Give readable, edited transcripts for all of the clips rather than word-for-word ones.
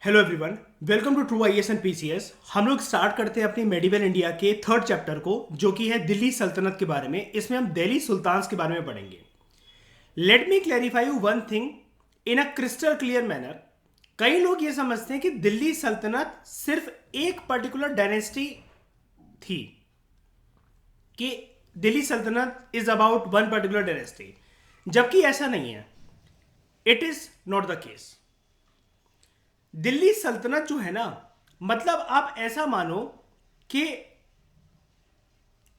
Hello everyone, welcome to true IAS and PCS. हम लोग start करते हैं अपनी मेडिवल इंडिया के थर्ड चैप्टर को, जो कि है दिल्ली सल्तनत के बारे में। इसमें हम दिल्ली सुल्तान्स के बारे में पढ़ेंगे। Let me clarify you one thing in a crystal clear manner. कई लोग ये समझते हैं कि दिल्ली सल्तनत सिर्फ एक पर्टिकुलर डायनेस्टी थी, कि दिल्ली सल्तनत is about one particular dynasty, जबकि ऐसा नहीं है। It is not the case. Delhi सल्तनत जो है ना, मतलब आप ऐसा मानो कि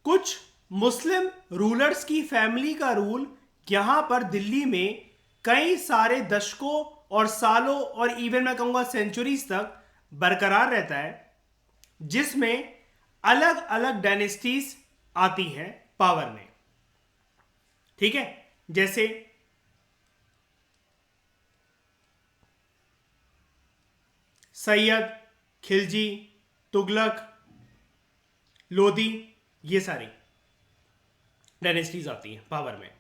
कुछ मुस्लिम रूलर्स की फैमिली का रूल यहां पर दिल्ली में कई सारे दशकों और सालों और इवन मैं कहूंगा सेंचुरीज तक बरकरार रहता है, जिसमें अलग अलग डायनेस्टीज आती हैं पावर में। ठीक है, जैसे सैयद, खिलजी, तुगलक, लोधी, ये सारी डायनेस्टीज आती हैं पावर में।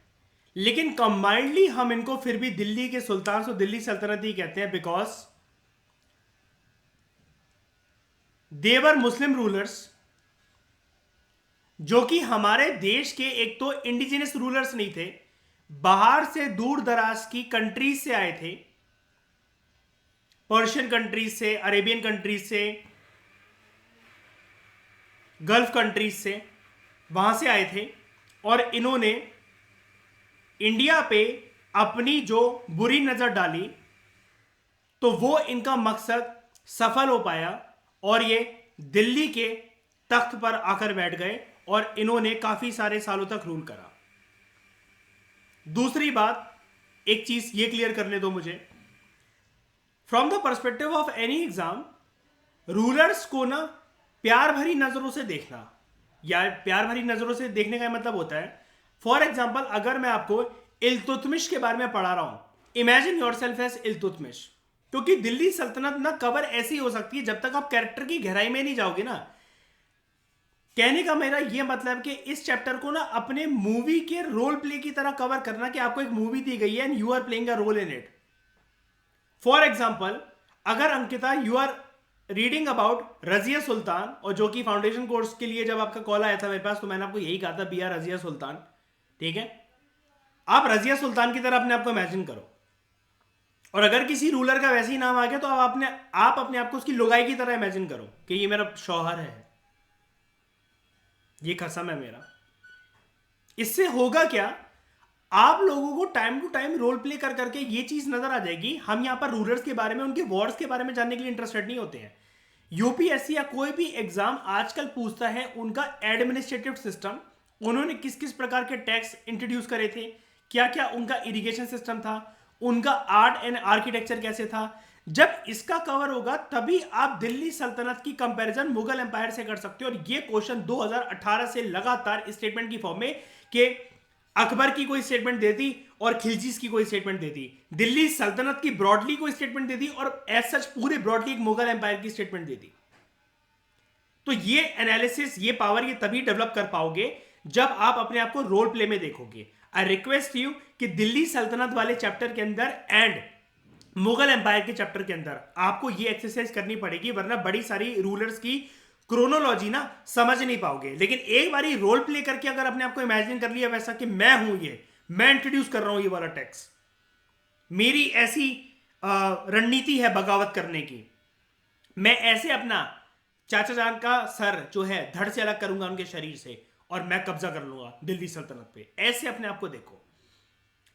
लेकिन कंबाइंडली हम इनको फिर भी दिल्ली के सुल्तान और दिल्ली सल्तनत ही कहते हैं, बिकॉज देवर मुस्लिम रूलर्स जो कि हमारे देश के एक तो इंडिजिनस रूलर्स नहीं थे, बाहर से दूर दराज की कंट्रीज से आए थे, पर्शियन कंट्रीज से, अरेबियन कंट्रीज से, गल्फ कंट्रीज से, वहां से आए थे। और इन्होंने इंडिया पे अपनी जो बुरी नजर डाली, तो वो इनका मकसद सफल हो पाया और ये दिल्ली के तख्त पर आकर बैठ गए और इन्होंने काफी सारे सालों तक रूल करा। दूसरी बात, एक चीज ये क्लियर करने दो मुझे, from the perspective of any exam, rulers को ना प्यार भरी नजरों से देखना, या प्यार भरी नजरों से देखने का मतलब होता है, फॉर एग्जाम्पल अगर मैं आपको इल्तुतमिश के बारे में पढ़ा रहा हूं, imagine yourself as Iltutmish. क्योंकि दिल्ली सल्तनत ना कवर ऐसी हो सकती है जब तक आप कैरेक्टर की गहराई में नहीं जाओगे ना। कहने का मेरा यह मतलब कि इस चैप्टर को ना अपने मूवी के रोल प्ले की तरह कवर करना, कि आपको एक मूवी दी गई है and you are playing a role in it. For example, अगर Ankita you are reading about Razia Sultan, और जो कि फाउंडेशन कोर्स के लिए जब आपका कॉल आया था मेरे पास, तो मैंने आपको यही कहा था, बी आर रजिया सुल्तान। ठीक है, आप रजिया सुल्तान की तरह अपने आप को इमेजिन करो, और अगर किसी रूलर का वैसे ही नाम आ गया तो आप अपने आप को उसकी लुगाई की तरह इमेजिन करो कि ये मेरा शौहर है, ये खसम है मेरा। इससे होगा क्या, आप लोगों को time to time role play कर करके ये चीज नजर आ जाएगी। हम यहां पर रूलर्स के बारे में, उनके वॉर्स के बारे में जानने के लिए इंटरेस्टेड नहीं होते हैं। यूपीएससी या कोई भी एग्जाम आजकल पूछता है उनका एडमिनिस्ट्रेटिव सिस्टम, उन्होंने किस किस प्रकार के टैक्स इंट्रोड्यूस करे थे, क्या क्या उनका इरिगेशन सिस्टम था, उनका आर्ट एंड आर्किटेक्चर कैसे था। जब इसका कवर होगा तभी आप दिल्ली सल्तनत की कंपैरिजन मुगल एम्पायर से कर सकते हो। और ये क्वेश्चन 2018 से लगातार स्टेटमेंट की फॉर्म में, कि अकबर की कोई स्टेटमेंट दे दी और खिलजीज की कोई स्टेटमेंट दे दी, दिल्ली सल्तनत की ब्रॉडली कोई स्टेटमेंट दे दी, और एज सच पूरे ब्रॉडली एक मुगल एम्पायर की स्टेटमेंट दे दी। तो ये एनालिसिस, ये पावर, ये तभी डेवलप कर पाओगे जब आप अपने आप को रोल प्ले में देखोगे। आई रिक्वेस्ट यू कि दिल्ली सल्तनत वाले चैप्टर के अंदर एंड मुगल एम्पायर के चैप्टर के अंदर आपको ये एक्सरसाइज करनी पड़ेगी, वरना बड़ी सारी रूलर्स की क्रोनोलॉजी ना समझ नहीं पाओगे। लेकिन एक बारी रोल प्ले करके अगर अपने आप को इमेजिन कर लिया वैसा कि मैं हूं, ये मैं इंट्रोड्यूस कर रहा हूं ये वाला टैक्स, मेरी ऐसी रणनीति है बगावत करने की, मैं ऐसे अपना चाचा जान का सर जो है धड़ से अलग करूंगा उनके शरीर से, और मैं कब्जा कर लूंगा दिल्ली सल्तनत पे, ऐसे अपने आप को देखो।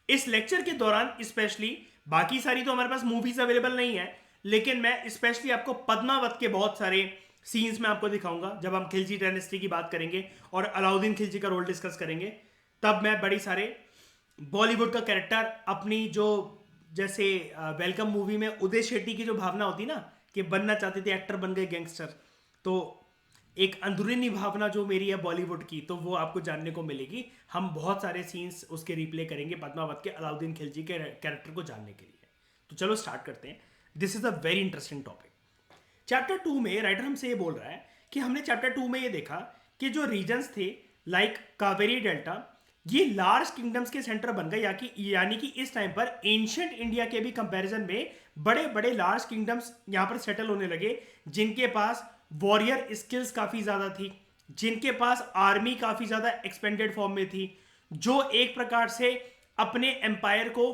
इस लेक्चर के दौरान स्पेशली, बाकी सारी तो हमारे पास मूवीज अवेलेबल नहीं है, लेकिन मैं स्पेशली आपको पद्मावत के बहुत सारे सीन्स में आपको दिखाऊंगा। जब हम खिलजी डायनेस्टी की बात करेंगे और अलाउद्दीन खिलजी का रोल डिस्कस करेंगे, तब मैं बड़ी सारे बॉलीवुड का कैरेक्टर अपनी, जो जैसे वेलकम मूवी में उदय शेट्टी की जो भावना होती ना कि बनना चाहते थे, एक्टर बन गए गैंगस्टर, तो एक अंदरूनी भावना जो मेरी है बॉलीवुड की, तो वो आपको जानने को मिलेगी। हम बहुत सारे सीन्स उसके रिप्ले करेंगे पद्मावत के, अलाउद्दीन खिलजी के कैरेक्टर को जानने के लिए। तो चलो स्टार्ट करते हैं। This is a very interesting topic. Chapter 2 में राइटर हमसे ये बोल रहा है कि हमने चैप्टर 2 में ये देखा कि जो रीजन्स थे लाइक कावेरी डेल्टा, ये लार्ज किंगडम्स के सेंटर बन गए, यानी कि इस टाइम पर एंशिएंट इंडिया के भी कंपैरिजन में बड़े बड़े लार्ज किंगडम्स यहाँ पर सेटल होने लगे, जिनके पास वॉरियर स्किल्स काफ़ी ज़्यादा थी, जिनके पास आर्मी काफ़ी ज़्यादा एक्सपेंडेड फॉर्म में थी, जो एक प्रकार से अपने एम्पायर को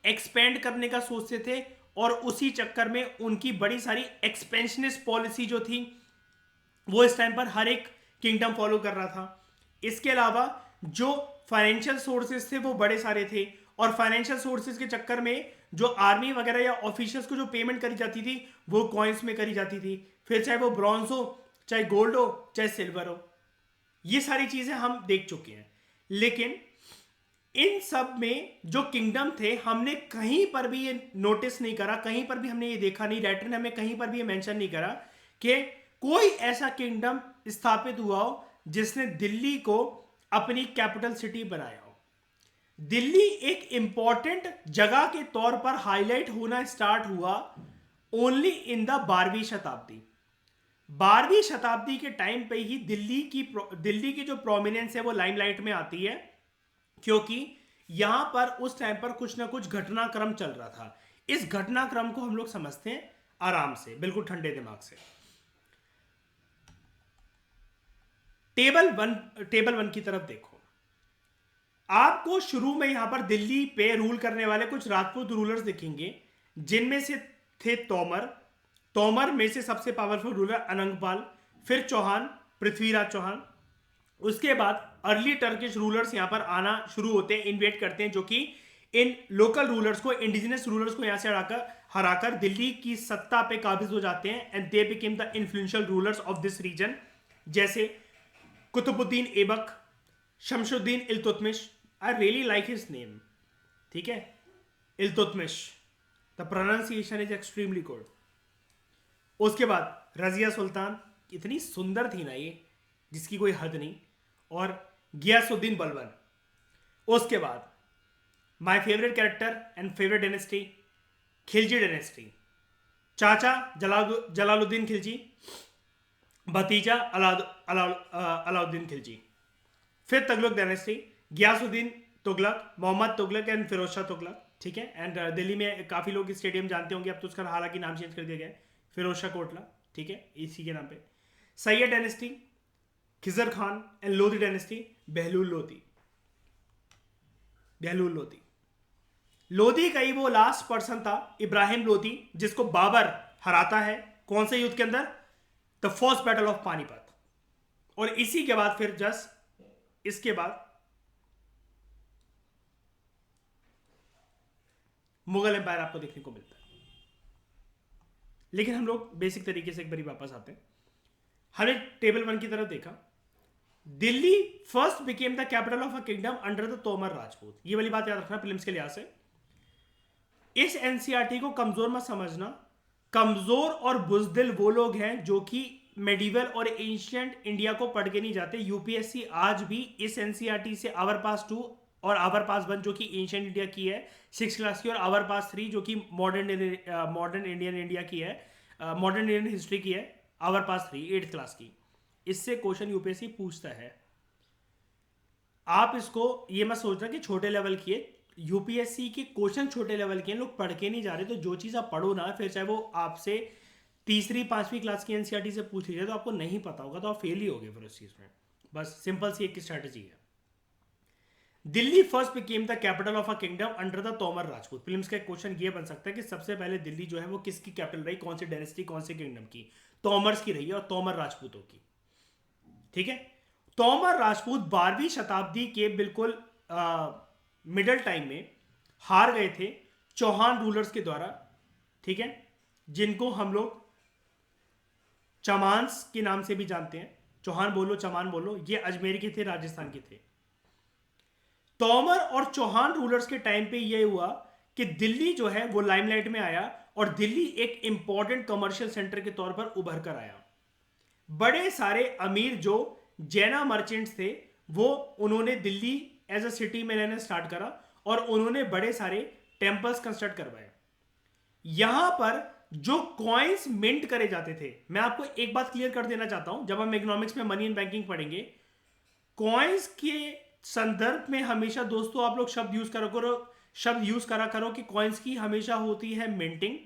एक्सपेंड करने का सोचते थे, और उसी चक्कर में उनकी बड़ी सारी एक्सपेंशनिस्ट पॉलिसी जो थी वो इस टाइम पर हर एक किंगडम फॉलो कर रहा था। इसके अलावा जो फाइनेंशियल सोर्सेज थे वो बड़े सारे थे, और फाइनेंशियल सोर्सेज के चक्कर में जो आर्मी वगैरह या ऑफिशियल्स को जो पेमेंट करी जाती थी वो कॉइन्स में करी जाती थी, फिर चाहे वो ब्रॉन्ज हो, चाहे गोल्ड हो, चाहे सिल्वर हो। ये सारी चीजें हम देख चुके हैं। लेकिन इन सब में जो किंगडम थे, हमने कहीं पर भी ये नोटिस नहीं करा, कहीं पर भी हमने ये देखा नहीं, राइटर ने हमें कहीं पर भी ये मेंशन नहीं करा कि कोई ऐसा किंगडम स्थापित हुआ हो जिसने दिल्ली को अपनी कैपिटल सिटी बनाया हो। दिल्ली एक इंपॉर्टेंट जगह के तौर पर हाईलाइट होना स्टार्ट हुआ ओनली इन द 12वीं शताब्दी। 12वीं शताब्दी के टाइम पे ही दिल्ली की जो प्रोमिनेंस है वो लाइमलाइट में आती है, क्योंकि यहां पर उस टाइम पर कुछ ना कुछ घटनाक्रम चल रहा था। इस घटनाक्रम को हम लोग समझते हैं आराम से, बिल्कुल ठंडे दिमाग से। टेबल वन की तरफ देखो। आपको शुरू में यहां पर दिल्ली पे रूल करने वाले कुछ राजपूत रूलर्स दिखेंगे, जिनमें से थे तोमर में से सबसे पावरफुल रूलर अनंगपाल, फिर चौहान, पृथ्वीराज चौहान। उसके बाद अर्ली टर्किश रूलर्स यहां पर आना शुरू होते हैं, इन्वेट करते हैं, जो कि इन लोकल रूलर्स को, इंडिजिनस रूलर्स को यहां से हराकर दिल्ली की सत्ता पे काबिज हो जाते हैं, and they became the influential rulers of this region, जैसे Qutubuddin Aibak, Shamsuddin Iltutmish. I really like his name, ठीक है, Iltutmish, the pronunciation is extremely good. उसके बाद रजिया सुल्तान, इतनी सुंदर थी ना ये, जिसकी कोई हद नहीं, और गियासुद्दीन बलबन। उसके बाद my favourite character and favourite dynasty, Khilji dynasty. चाचा जलालुद्दीन खिलजी, भतीजा अलाउद्दीन खिलजी। फिर तुगलक डायनेस्टी, गियासुद्दीन तुगलक, मोहम्मद तुगलक एंड फिरोज शाह तुगलक, ठीक है। एंड दिल्ली में काफ़ी लोग स्टेडियम जानते होंगे, अब तो उसका हालांकि नाम चेंज कर दिया गया है, फिरोज शाह कोटला, ठीक है, इसी के नाम पे। Sayyid dynasty, Khizr Khan and Lodi dynasty, Bahlul Lodi. Lodi का ही वो लास्ट पर्सन था, इब्राहिम लोधी, जिसको बाबर हराता है कौन से युद्ध के अंदर, the first battle of Panipat. और इसी के बाद फिर इसके बाद मुगल एम्पायर आपको देखने को मिलता है। लेकिन हम लोग बेसिक तरीके से एक बार वापस आते हैं। हमने टेबल वन की तरफ देखा। Delhi first became the capital of a kingdom under the Tomar Rajput. ये वाली बात याद रखना प्रीलिम्स के लिहाज से। इस एनसीईआरटी को कमजोर मत समझना। कमजोर और बुजदिल वो लोग हैं जो कि मेडिवल और एंशिएंट इंडिया को पढ़ के नहीं जाते। यूपीएससी आज भी इस एनसीईआरटी से आवर पास 2 और आवर पास 1 जो कि एंशिएंट इंडिया की है 6 क्लास की, और आवर पास 3 जो कि मॉडर्न इंडियन इंडिया की है, मॉडर्न इंडियन हिस्ट्री की है, आवर पास 3 8th क्लास की। इससे क्वेश्चन यूपीएससी पूछता है। आप इसको ये मत सोचना कि छोटे लेवल की है, यूपीएससी के क्वेश्चन छोटे लेवल के हैं, लोग पढ़ के नहीं जा रहे। तो जो चीज़ आप पढ़ो ना, फिर चाहे वो आपसे 3री 5वीं क्लास की एनसीईआरटी से पूछ लीजिए, तो आपको नहीं पता होगा तो आप फेल ही होगे फिर उस चीज़ में। बस सिंपल सी एक स्ट्रैटेजी है। Delhi first became the capital of a kingdom under the Tomar Rajput. Films का क्वेश्चन ये बन सकता है कि सबसे पहले दिल्ली जो है वो किसकी कैपिटल रही, कौन सी डायनेस्टी, कौन से किंगडम की? तोमर्स की रही है, और तोमर राजपूतों की, ठीक है। तोमर राजपूत 12वीं शताब्दी के बिल्कुल मिडल टाइम में हार गए थे चौहान रूलर्स के द्वारा, ठीक है, जिनको हम लोग चमांस के नाम से भी जानते हैं। चौहान बोलो, चमान बोलो, ये अजमेर के थे, राजस्थान के थे। तोमर और चौहान रूलर्स के टाइम पे यह हुआ कि दिल्ली जो है वो लाइमलाइट में आया, और दिल्ली एक इंपॉर्टेंट कमर्शियल सेंटर के तौर पर उभर कर आया। बड़े सारे अमीर जो जैना मर्चेंट्स थे वो उन्होंने दिल्ली एज अ सिटी में रहना स्टार्ट करा, और उन्होंने बड़े सारे टेम्पल्स कंस्ट्रक्ट करवाए। यहां पर जो कॉइन्स मिंट करे जाते थे, मैं आपको एक बात क्लियर कर देना चाहता हूं, जब हम इकोनॉमिक्स में मनी एंड बैंकिंग पढ़ेंगे, कॉइन्स के संदर्भ में हमेशा दोस्तों आप लोग शब्द यूज करा करो कि कॉइन्स की हमेशा होती है मिंटिंग,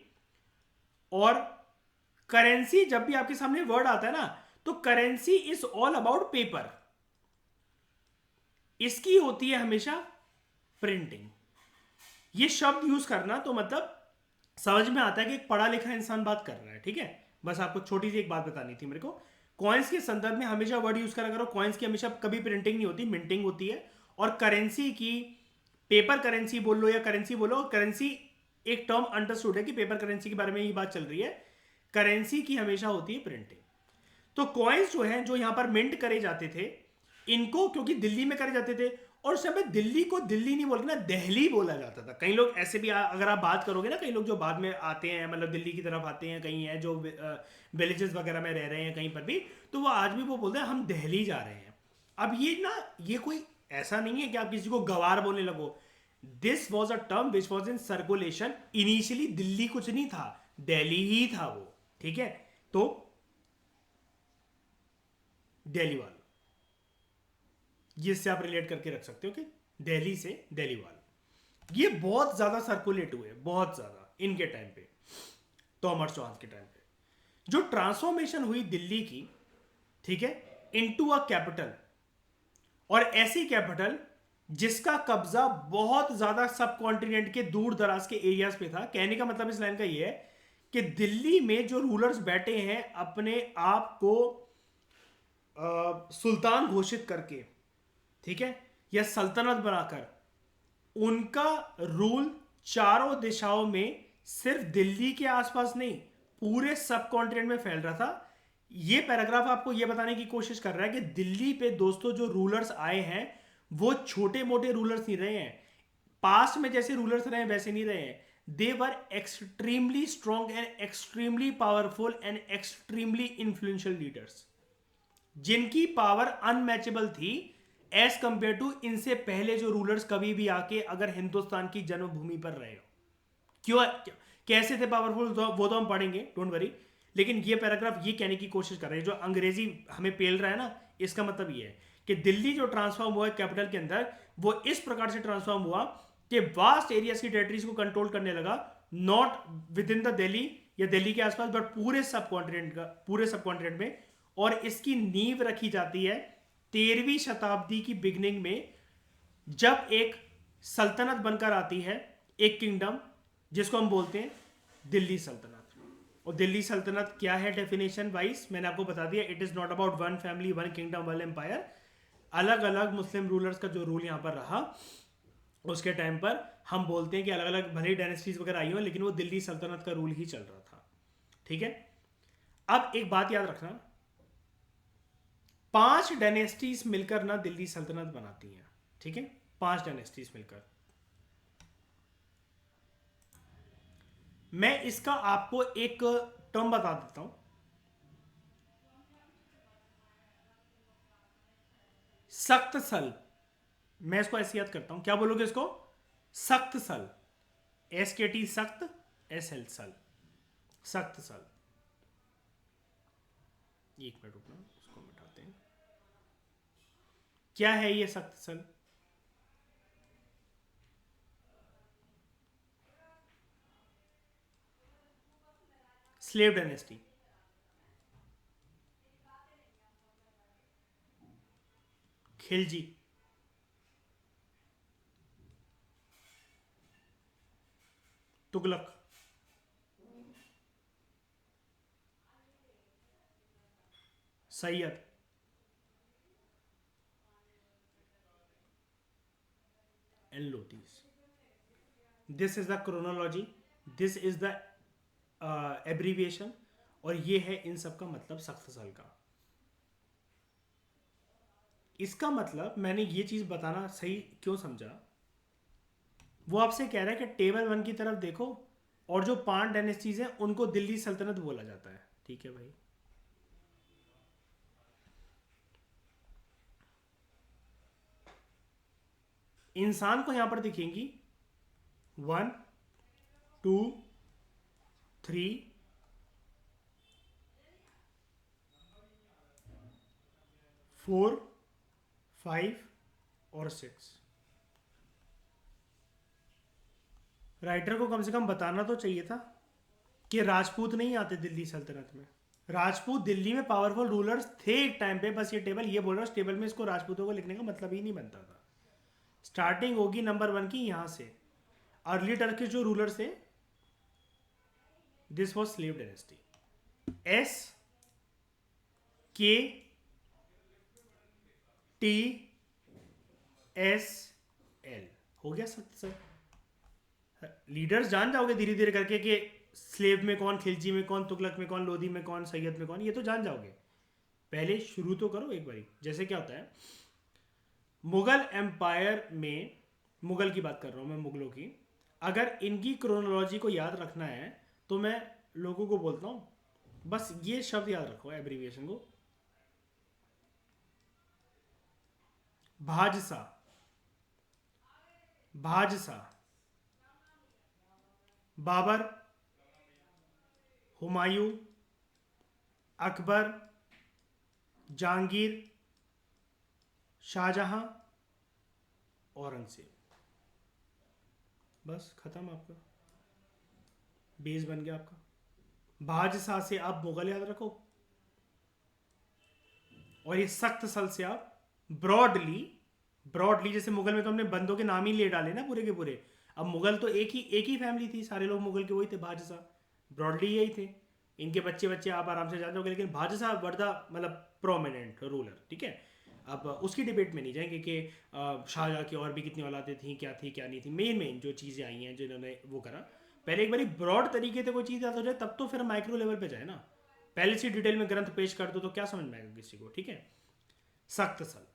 और करेंसी, जब भी आपके सामने वर्ड आता है ना, तो currency is all about paper, इसकी होती है हमेशा प्रिंटिंग। ये शब्द यूज करना तो मतलब समझ में आता है कि एक पढ़ा लिखा इंसान बात कर रहा है, ठीक है। बस आपको छोटी सी एक बात बतानी थी मेरे को। कॉइन्स के संदर्भ में हमेशा वर्ड यूज करा करो, कॉइन्स की हमेशा कभी प्रिंटिंग नहीं होती, मिंटिंग होती है। और करेंसी की, पेपर करेंसी बोल लो या करेंसी बोलो, करेंसी एक टर्म अंडरस्टूड है कि पेपर करेंसी के बारे में ही बात चल रही है। करेंसी की हमेशा होती है प्रिंटिंग। तो कॉइन्स जो हैं, जो यहां पर मिंट करे जाते थे, इनको क्योंकि दिल्ली में करे जाते थे, और उस समय दिल्ली को दिल्ली नहीं बोलते ना, दिल्ली बोला जाता था। कई लोग ऐसे भी अगर आप बात करोगे ना, कई लोग जो बाद में आते हैं, मतलब दिल्ली की तरफ आते हैं, कहीं हैं जो विलेजेस वगैरह में रह रहे हैं कहीं पर भी, तो वो आज भी वो बोलते हैं हम दिल्ली जा रहे हैं। अब ये ना, ये कोई ऐसा नहीं है कि आप किसी को गवार बोलने लगो। This was a term which was in circulation initially. Delhi कुछ नहीं था, दिल्ली ही था वो, ठीक है। तो दिल्ली वाला, ये इससे आप रिलेट करके रख सकते हो कि दिल्ली से दिल्ली वाला। ये बहुत ज्यादा सर्कुलेट हुए, बहुत ज्यादा इनके टाइम पे, थॉमस जॉन्स के टाइम पे। जो ट्रांसफॉर्मेशन हुई दिल्ली की, ठीक है, इनटू अ कैपिटल, और ऐसी कैपिटल जिसका कब्जा बहुत ज्यादा सब कॉन्टिनेंट के दूर दराज के एरियाज पे था। कहने का मतलब इस लाइन का ये है कि दिल्ली में जो रूलर्स बैठे हैं अपने आप को सुल्तान घोषित करके, ठीक है, या सल्तनत बनाकर, उनका रूल चारों दिशाओं में, सिर्फ दिल्ली के आसपास नहीं, पूरे सब कॉन्टिनेंट में फैल रहा था। ये पैराग्राफ आपको ये बताने की कोशिश कर रहा है कि दिल्ली पे दोस्तों जो रूलर्स आए हैं, वो छोटे मोटे रूलर्स नहीं रहे हैं। पास्ट में जैसे रूलर्स रहे हैं वैसे नहीं रहे हैं। They were extremely strong and extremely powerful and extremely influential leaders, जिनकी पावर अनमैचेबल थी एज कंपेयर टू इनसे पहले जो रूलर्स कभी भी आके अगर हिंदुस्तान की जन्मभूमि पर रहे हो। क्यों, कैसे थे पावरफुल, वो तो हम पढ़ेंगे, डोंट वरी। लेकिन ये पैराग्राफ ये कहने की कोशिश कर रहे हैं, जो अंग्रेजी हमें पेल रहा है ना, इसका मतलब ये है कि दिल्ली जो ट्रांसफॉर्म हुआ है कैपिटल के अंदर, वो इस प्रकार से ट्रांसफॉर्म हुआ कि वास्ट एरियाज की टेरिटरीज को कंट्रोल करने लगा, not with in the Delhi या दिल्ली के आसपास, बट पूरे सब कॉन्टिनेंट का, पूरे सब कॉन्टिनेंट में। और इसकी नींव रखी जाती है 13वीं शताब्दी की बिगनिंग में, जब एक सल्तनत बनकर आती है, एक किंगडम, जिसको हम बोलते हैं दिल्ली सल्तनत। और दिल्ली सल्तनत क्या है डेफिनेशन वाइज मैंने आपको बता दिया, it is not about one family one kingdom one empire. अलग अलग मुस्लिम रूलर्स का जो रूल यहां पर रहा, उसके टाइम पर हम बोलते हैं कि अलग अलग भले डायनेस्टीज वगैरह आई हो, लेकिन वो दिल्ली सल्तनत का रूल ही चल रहा था, ठीक है। अब एक बात याद रखना, 5 डायनेस्टीज मिलकर ना दिल्ली सल्तनत बनाती हैं, ठीक है, 5 डायनेस्टीज मिलकर। मैं इसका आपको एक टर्म बता देता हूं, सख्त सल। मैं इसको ऐसे याद करता हूं, क्या बोलोगे इसको? सख्त सल, SKT सख्त, SL सल, सख्त सल। एक मिनट रुकना, उसको मिटाते हैं। क्या है ये सख्त सल? Slave dynasty, Khilji, Tughlaq, Sayyid, and Lodis. This is the chronology, this is the abbreviation, और ये है इन सब का मतलब सख्त सल का। इसका मतलब मैंने ये चीज बताना सही क्यों समझा, वो आपसे कह रहा है कि टेबल 1 की तरफ देखो, और जो 5 डायनेस्टीज हैं उनको दिल्ली सल्तनत बोला जाता है, ठीक है भाई। इंसान को यहां पर दिखेंगी 1 2 3 4 5 और 6। राइटर को कम से कम बताना तो चाहिए था कि राजपूत नहीं आते दिल्ली सल्तनत में। राजपूत दिल्ली में पावरफुल रूलर्स थे एक टाइम पे, बस ये टेबल ये बोल रहा हूँ, टेबल में इसको राजपूतों को लिखने का मतलब ही नहीं बनता था। स्टार्टिंग होगी नंबर 1 की यहाँ से। अर्ली टर्किश जो रूलर्स थे, this was slave dynasty. S के टी एस एल हो गया सर। लीडर्स जान जाओगे धीरे धीरे करके कि स्लेव में कौन, खिलजी में कौन, तुगलक में कौन, लोधी में कौन, सैयद में कौन, ये तो जान जाओगे। पहले शुरू तो करो एक बारी। जैसे क्या होता है मुगल एम्पायर में, मुगल की बात कर रहा हूं मैं, मुगलों की, अगर इनकी क्रोनोलॉजी को याद रखना है तो मैं लोगों को बोलता हूं बस ये शब्द याद रखो, एब्रीविएशन को, भाजसा। भाजसा, बाबर, हुमायूं, अकबर, जहांगीर, शाहजहां, औरंगजेब। बस खत्म, आपका बेस बन गया आपका। भाजसा से आप मुगल याद रखो, और ये सख्त सल से आप ब्रॉडली, ब्रॉडली जैसे मुगल में तो हमने बंदों के नाम ही ले डाले ना पूरे के पूरे। अब मुगल तो एक ही फैमिली थी, सारे लोग मुगल के वही थे, भाजसा। ब्रॉडली यही थे, इनके बच्चे बच्चे आप आराम से जान जाओगे, लेकिन भाजसा वर्दा मतलब प्रोमिनेंट रूलर, ठीक है। अब उसकी डिबेट में नहीं जाएंगे कि शाहजहाँ की और भी कितनी औलादें थी क्या नहीं थी। मेन जो चीज़ें आई हैं जिन्होंने वो करा, पहले एक बारी ब्रॉड तरीके से कोई चीज़ याद हो जाए तब तो फिर माइक्रो लेवल पे जाए ना। पहले से डिटेल में ग्रंथ पेश कर दो तो क्या समझ में आएगा किसी को, ठीक है। सख्त सल,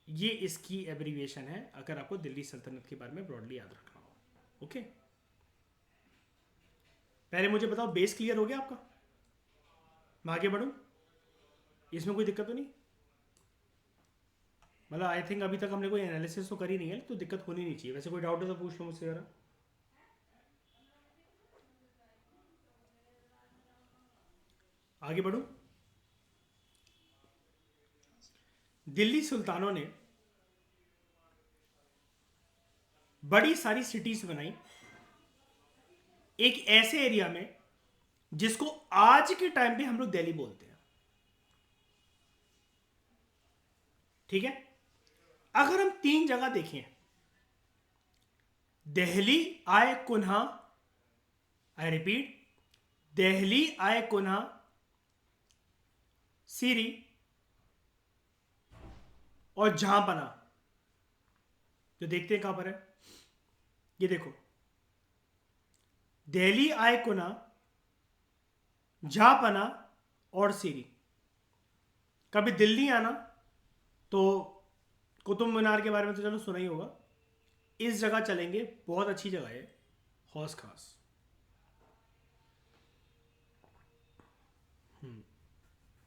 ये इसकी एब्रीविएशन है अगर आपको दिल्ली सल्तनत के बारे में ब्रॉडली याद रखना हो। ओके, पहले मुझे बताओ बेस क्लियर हो गया आपका? मैं आगे बढ़ूं, इसमें कोई दिक्कत तो नहीं? मतलब आई थिंक अभी तक हमने कोई एनालिसिस तो करी नहीं है, तो दिक्कत होनी नहीं चाहिए। वैसे कोई डाउट है तो पूछ लो मुझसे जरा। आगे बढ़ूं, दिल्ली सुल्तानों ने बड़ी सारी सिटीज बनाई एक ऐसे एरिया में जिसको आज के टाइम पे हम लोग दिल्ली बोलते हैं, ठीक है। अगर हम 3 जगह देखें, दिल्ली आए कुन्हा, आई रिपीट, दिल्ली आए कुन्हा, सीरी और जहांपना, तो देखते हैं कहां पर है। ये देखो, दिल्ली आए कुन्हा, जहांपना और सीरी। कभी दिल्ली आना तो कुतुब मीनार के बारे में तो चलो सुना ही होगा। इस जगह चलेंगे, बहुत अच्छी जगह है, हौस खास।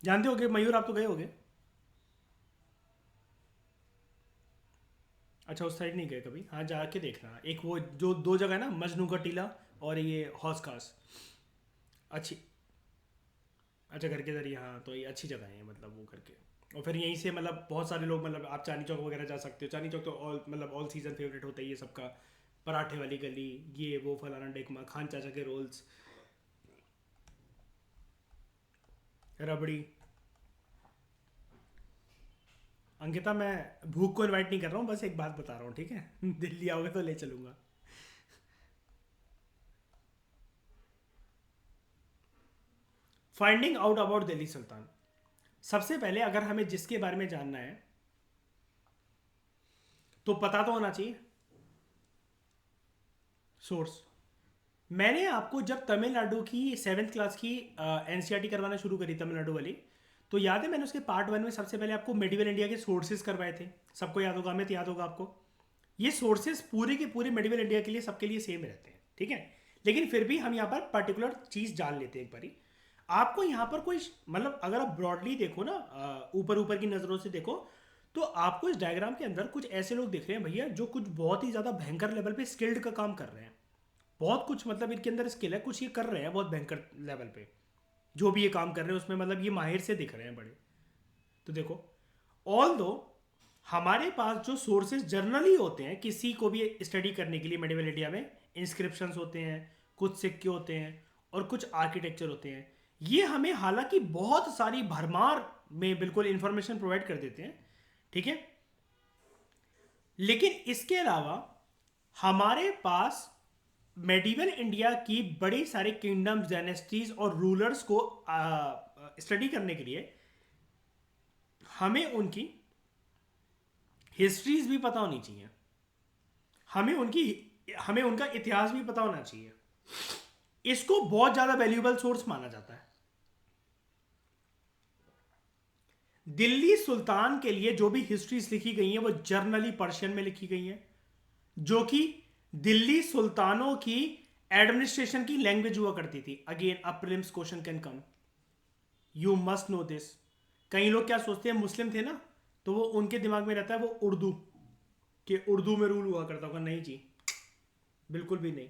जानते होगे मयूर, आप तो गए होगे। अच्छा, उस साइड नहीं गए कभी? हाँ, जाके देखना। एक वो जो 2 जगह है ना, मजनू का टीला और ये हौस खास, अच्छी, अच्छा घर के जरिए, हाँ तो ये अच्छी जगह है मतलब वो करके। और फिर यहीं से मतलब बहुत सारे लोग, मतलब आप चांदनी चौक वगैरह जा सकते हो। चांदनी चौक तो ऑल मतलब ऑल सीजन फेवरेट होता है ये सबका। पराठे वाली गली, ये वो फलाना डेकमा, खान चाचा के रोल्स, रबड़ी। अंकिता, मैं भूख को इनवाइट नहीं कर रहा हूँ, बस एक बात बता रहा हूँ, ठीक है। दिल्ली आओगे तो ले चलूँगा। फाइंडिंग आउट अबाउट दिल्ली सुल्तान। सबसे पहले अगर हमें जिसके बारे में जानना है तो पता तो होना चाहिए सोर्स। मैंने आपको जब तमिलनाडु की 7th क्लास की एनसीईआरटी करवाना शुरू करी, तमिलनाडु वाली, तो याद है मैंने उसके पार्ट 1 में सबसे पहले आपको मेडिवल इंडिया के सोर्सेज करवाए थे। सबको याद होगा, हमें तो याद होगा आपको। ये सोर्सेज पूरे के पूरे मेडिवल इंडिया के लिए सबके लिए सेम रहते हैं, ठीक है। लेकिन फिर भी हम यहाँ पर पर्टिकुलर चीज़ जान लेते हैं एक बारी। आपको यहाँ पर कोई मतलब अगर आप ब्रॉडली देखो ना, ऊपर ऊपर की नज़रों से देखो, तो आपको इस डायग्राम के अंदर कुछ ऐसे लोग दिख रहे हैं भैया जो कुछ बहुत ही ज़्यादा भयंकर लेवल पे स्किल्ड का काम कर रहे हैं। बहुत कुछ मतलब इनके अंदर स्किल है, कुछ ये कर रहे हैं बहुत भयंकर लेवल पे। जो भी ये काम कर रहे हैं उसमें मतलब ये माहिर से दिख रहे हैं बड़े। तो देखो, ऑल दो हमारे पास जो सोर्सेज जर्नली होते हैं किसी को भी स्टडी करने के लिए मेडिवल इंडिया में, इंस्क्रिप्शंस होते हैं, कुछ सिक्के होते हैं, और कुछ आर्किटेक्चर होते हैं। ये हमें हालांकि बहुत सारी भरमार में बिल्कुल इंफॉर्मेशन प्रोवाइड कर देते हैं, ठीक है, लेकिन इसके अलावा हमारे पास मेडिवल इंडिया की बड़ी सारी किंगडम्स, डायनेस्टीज और रूलर्स को स्टडी करने के लिए हमें उनकी हिस्ट्रीज भी पता होनी चाहिए, हमें उनका इतिहास भी पता होना चाहिए। इसको बहुत ज्यादा वैल्यूएबल सोर्स माना जाता है। दिल्ली सुल्तान के लिए जो भी हिस्ट्रीज लिखी गई हैं वो जर्नली पर्शियन में लिखी गई हैं, जो कि दिल्ली सुल्तानों की एडमिनिस्ट्रेशन की लैंग्वेज हुआ करती थी। Again a prelims question can come, you must know this. कई लोग क्या सोचते हैं, मुस्लिम थे ना तो वो उनके दिमाग में रहता है वो उर्दू, कि उर्दू में रूल हुआ करता होगा। नहीं जी, बिल्कुल भी नहीं।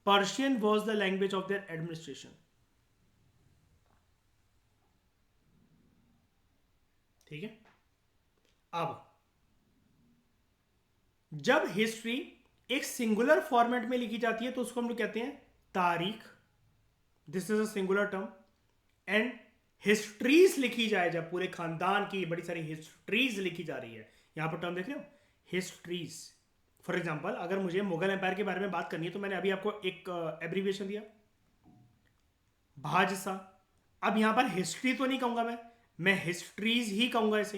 Persian was the language of their administration, ठीक है। अब जब हिस्ट्री एक सिंगुलर फॉर्मेट में लिखी जाती है तो उसको हम लोग कहते हैं तारीख, this is a singular term. And histories लिखी जाए, जब पूरे खानदान की बड़ी सारी हिस्ट्रीज लिखी जा रही है, यहां पर टर्म देख रहे हो, हिस्ट्रीज। फॉर एग्जाम्पल अगर मुझे मुगल एम्पायर के बारे में बात करनी है तो मैंने अभी आपको एक एब्रीविएशन दिया, भाजसा। अब यहां पर हिस्ट्री तो नहीं कहूंगा मैं हिस्ट्रीज ही कहूंगा इसे,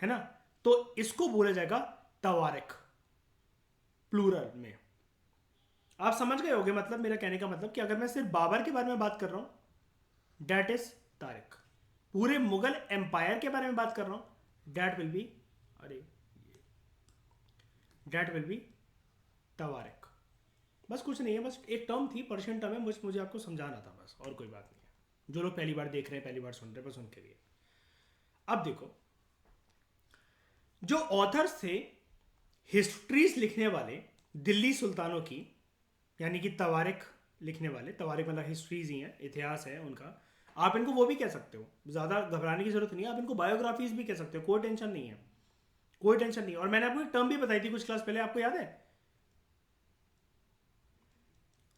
है ना। तो इसको बोला जाएगा तवारिख, प्लूरल में। आप समझ गए होंगे मतलब, मेरा कहने का मतलब कि अगर मैं सिर्फ बाबर के बारे में बात कर रहा हूं दैट इज तारिक, पूरे मुगल एम्पायर के बारे में बात कर रहा हूं दैट विल बी तवारिक। बस कुछ नहीं है, बस एक टर्म थी, पर्शियन टर्म है, मुझे आपको समझाना था बस, और कोई बात नहीं है। जो लोग पहली बार देख रहे हैं, पहली बार सुन रहे हैं, बस उनके लिए। अब देखो, जो ऑथर्स थे हिस्ट्रीज लिखने वाले दिल्ली सुल्तानों की, यानी कि तवारिख लिखने वाले, तवारिख मतलब हिस्ट्रीज ही हैं, इतिहास है उनका। आप इनको वो भी कह सकते हो, ज़्यादा घबराने की जरूरत नहीं है, आप इनको बायोग्राफीज भी कह सकते हो, कोई टेंशन नहीं है, कोई टेंशन नहीं है। और मैंने आपको एक टर्म भी बताई थी कुछ क्लास पहले, आपको याद है,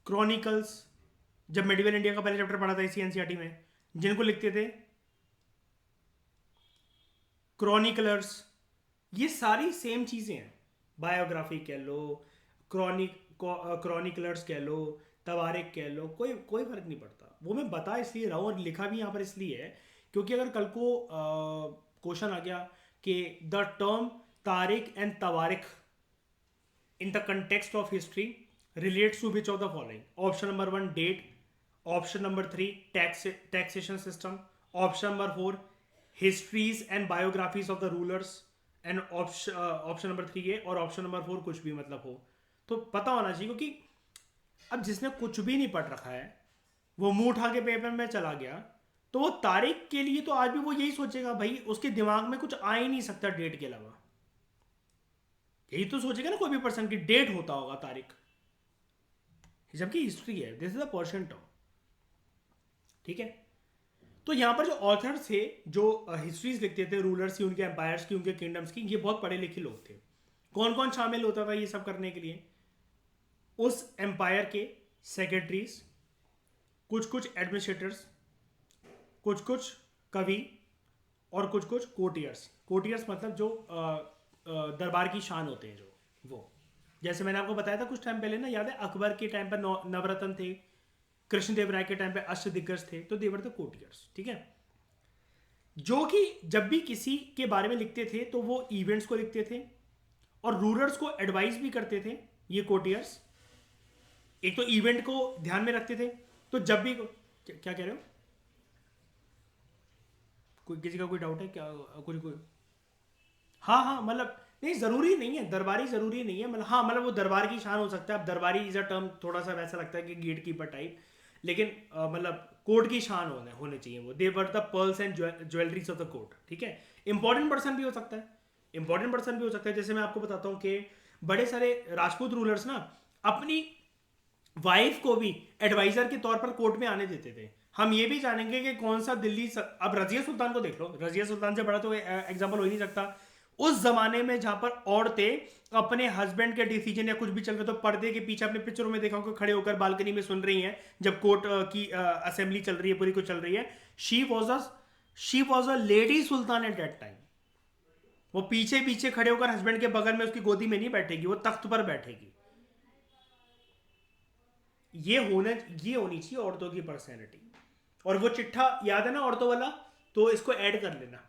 क्रॉनिकल्स। जब मेडिवल इंडिया का पहले चैप्टर पढ़ा था इसी एनसीईआरटी में, जिनको लिखते थे क्रॉनिकलर्स, ये सारी सेम चीज़ें हैं। बायोग्राफी कह लो, क्रॉनिकलर्स कह लो, तवारिख कह लो, कोई फर्क नहीं पड़ता। वो मैं बता इसलिए रहा हूँ और लिखा भी यहाँ पर इसलिए है क्योंकि अगर कल को क्वेश्चन आ गया कि the term tarikh and tawarikh in the context of history relates to which of the following, option number 1 date, option number 3 taxation system, option number 4 histories and biographies of the rulers, and option number 3 ये, और option number 4 कुछ भी मतलब हो, तो पता होना चाहिए। क्योंकि अब जिसने कुछ भी नहीं पढ़ रखा है वो मुंह उठा के पेपर में चला गया तो वो तारीख के लिए तो आज भी वो यही सोचेगा, भाई उसके दिमाग में कुछ आ ही नहीं सकता डेट के अलावा। यही तो सोचेगा ना कोई भी पर्सन की डेट होता होगा तारीख, जबकि हिस्ट्री है, this is a person term, ठीक है। तो यहां पर जो ऑथर थे, जो हिस्ट्रीज लिखते थे रूलर्स की, उनके एम्पायर्स की, उनके किंगडम्स की, ये बहुत पढ़े लिखे लोग थे। कौन कौन शामिल होता था ये सब करने के लिए? उस एम्पायर के सेक्रेटरीज, कुछ एडमिनिस्ट्रेटर्स, कुछ कवि, और कुछ कोटियर्स। कोटियर्स मतलब जो दरबार की शान होते हैं, जो वो, जैसे मैंने आपको बताया था कुछ टाइम पहले ना, याद है अकबर के टाइम पर नवरत्न थे, कृष्णदेव राय के टाइम पे अष्टदिग्गज थे, तो देवर द कोटियर्स, ठीक है। जो कि जब भी किसी के बारे में लिखते थे तो वो इवेंट्स को लिखते थे और रूलर्स को एडवाइस भी करते थे। ये कोटियर्स एक तो इवेंट को ध्यान में रखते थे, तो जब भी क्या कह रहे हो, कोई किसी का कोई डाउट है क्या? कोई हाँ मतलब नहीं, जरूरी नहीं है, दरबारी जरूरी नहीं है, मतलब हाँ, मतलब वो दरबार की शान हो सकता है। अब दरबारी इज अ टर्म थोड़ा सा वैसा लगता है कि गेट कीपर टाइप, लेकिन मतलब कोर्ट की शान होने चाहिए वो। They were the pearls and jewelries of the court, ठीक है। इंपॉर्टेंट पर्सन भी हो सकता है, इंपॉर्टेंट पर्सन भी हो सकता है। जैसे मैं आपको बताता हूँ कि बड़े सारे राजपूत रूलर्स ना अपनी वाइफ को भी एडवाइजर के तौर पर कोर्ट में आने देते थे। हम ये भी जानेंगे कि कौन सा दिल्ली अब रजिया सुल्तान को देख लो, रजिया सुल्तान से बड़ा तो एग्जाम्पल हो ही नहीं सकता। उस जमाने में जहां पर औरतें अपने हस्बैंड के डिसीजन या कुछ भी चल रहे तो पर्दे के पीछे, अपने पिक्चरों में देखा होगा, खड़े होकर बालकनी में सुन रही हैं जब कोर्ट की असेंबली चल रही है, पूरी कुछ चल रही है। She was a lady Sultan at that time. वो पीछे पीछे खड़े होकर हस्बैंड के बगल में उसकी गोदी में नहीं बैठेगी, वो तख्त पर बैठेगी। ये होनी चाहिए औरतों की पर्सनैलिटी। और वो चिट्ठा याद है ना औरतों वाला, तो इसको ऐड कर लेना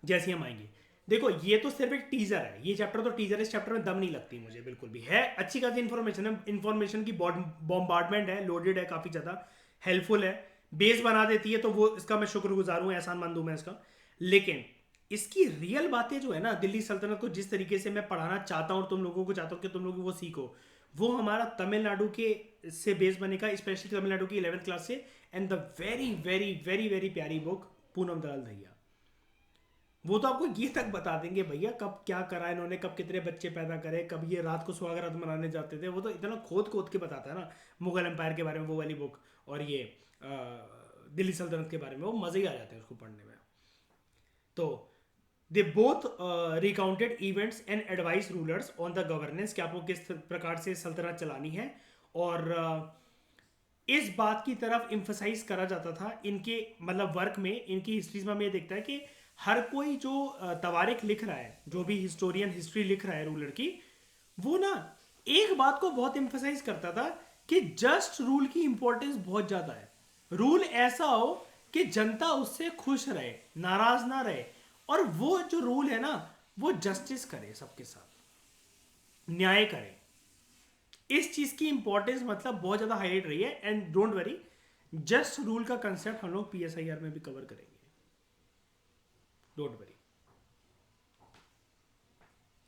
जैसे हम आएंगे। देखो ये तो सिर्फ एक टीजर है, ये चैप्टर तो टीजर है, इस चैप्टर में दम नहीं लगती मुझे बिल्कुल भी। है अच्छी खासी इन्फॉर्मेशन है, इन्फॉर्मेशन की बॉम्बार्डमेंट है, लोडेड है, काफी ज्यादा हेल्पफुल है, बेस बना देती है, तो वो इसका मैं शुक्रगुजार हूँ, एहसान मंद हूँ मैं इसका। लेकिन इसकी रियल बातें जो है ना, दिल्ली सल्तनत को जिस तरीके से मैं पढ़ाना चाहता हूँ और तुम लोगों को चाहता हूँ कि तुम लोग वो सीखो, वो हमारा तमिलनाडु के से बेस बनेगा, स्पेशली तमिलनाडु की 11th क्लास से। And the very very very very प्यारी बुक पूनम दलाल दहिया, वो तो आपको ये तक बता देंगे भैया कब क्या करा इन्होंने, कब कितने बच्चे पैदा करे, कब ये रात को सुहागरात मनाने जाते थे, वो तो इतना खोद खोद के बताता है ना मुगल एम्पायर के बारे में वो वाली बुक, और ये दिल्ली सल्तनत के बारे में, वो मज़े ही आ जाते हैं उसको पढ़ने में। तो they both recounted events and advice rulers on the governance, कि आपको किस प्रकार से सल्तनत चलानी है। और इस बात की तरफ इम्फसाइज करा जाता था इनके मतलब वर्क में, इनकी हिस्ट्रीज में हमें ये दिखता है कि हर कोई जो तवारीख लिख रहा है, जो भी हिस्टोरियन हिस्ट्री लिख रहा है रूलर की, वो ना एक बात को बहुत इम्फसाइज करता था कि जस्ट रूल की इंपॉर्टेंस बहुत ज्यादा है। रूल ऐसा हो कि जनता उससे खुश रहे, नाराज ना रहे, और वो जो रूल है ना वो जस्टिस करे, सबके साथ न्याय करे। इस चीज की इंपॉर्टेंस मतलब बहुत ज्यादा हाईलाइट रही है। And don't worry, just rule का कंसेप्ट हम लोग PSIR में भी कवर करेंगे, डोंट वरी।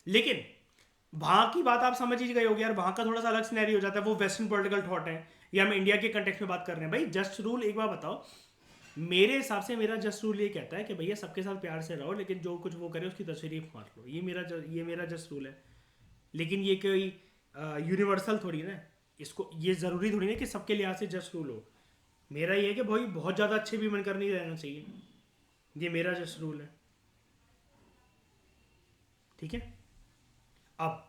लेकिन वहां की बात आप समझ ही गए होगे यार, वहां का थोड़ा सा अलग सिनेरियो हो जाता है, वो वेस्टर्न पॉलिटिकल थॉट है, या हम इंडिया के कंटेक्स्ट में बात कर रहे हैं। भाई जस्ट रूल, एक बार बताओ, मेरे हिसाब से मेरा जस्ट रूल ये कहता है कि भैया सबके साथ प्यार से रहो, लेकिन जो कुछ वो करे उसकी तशरीफ मार लो, ये मेरा जस्ट रूल है। लेकिन ये कोई यूनिवर्सल थोड़ी ना, इसको ये ज़रूरी थोड़ी ना कि सबके लिहाज से जस्ट रूल हो। मेरा ये है कि भाई बहुत ज़्यादा अच्छे भी मन कर नहीं रहना चाहिए, ये मेरा जस्ट रूल है, ठीक है। अब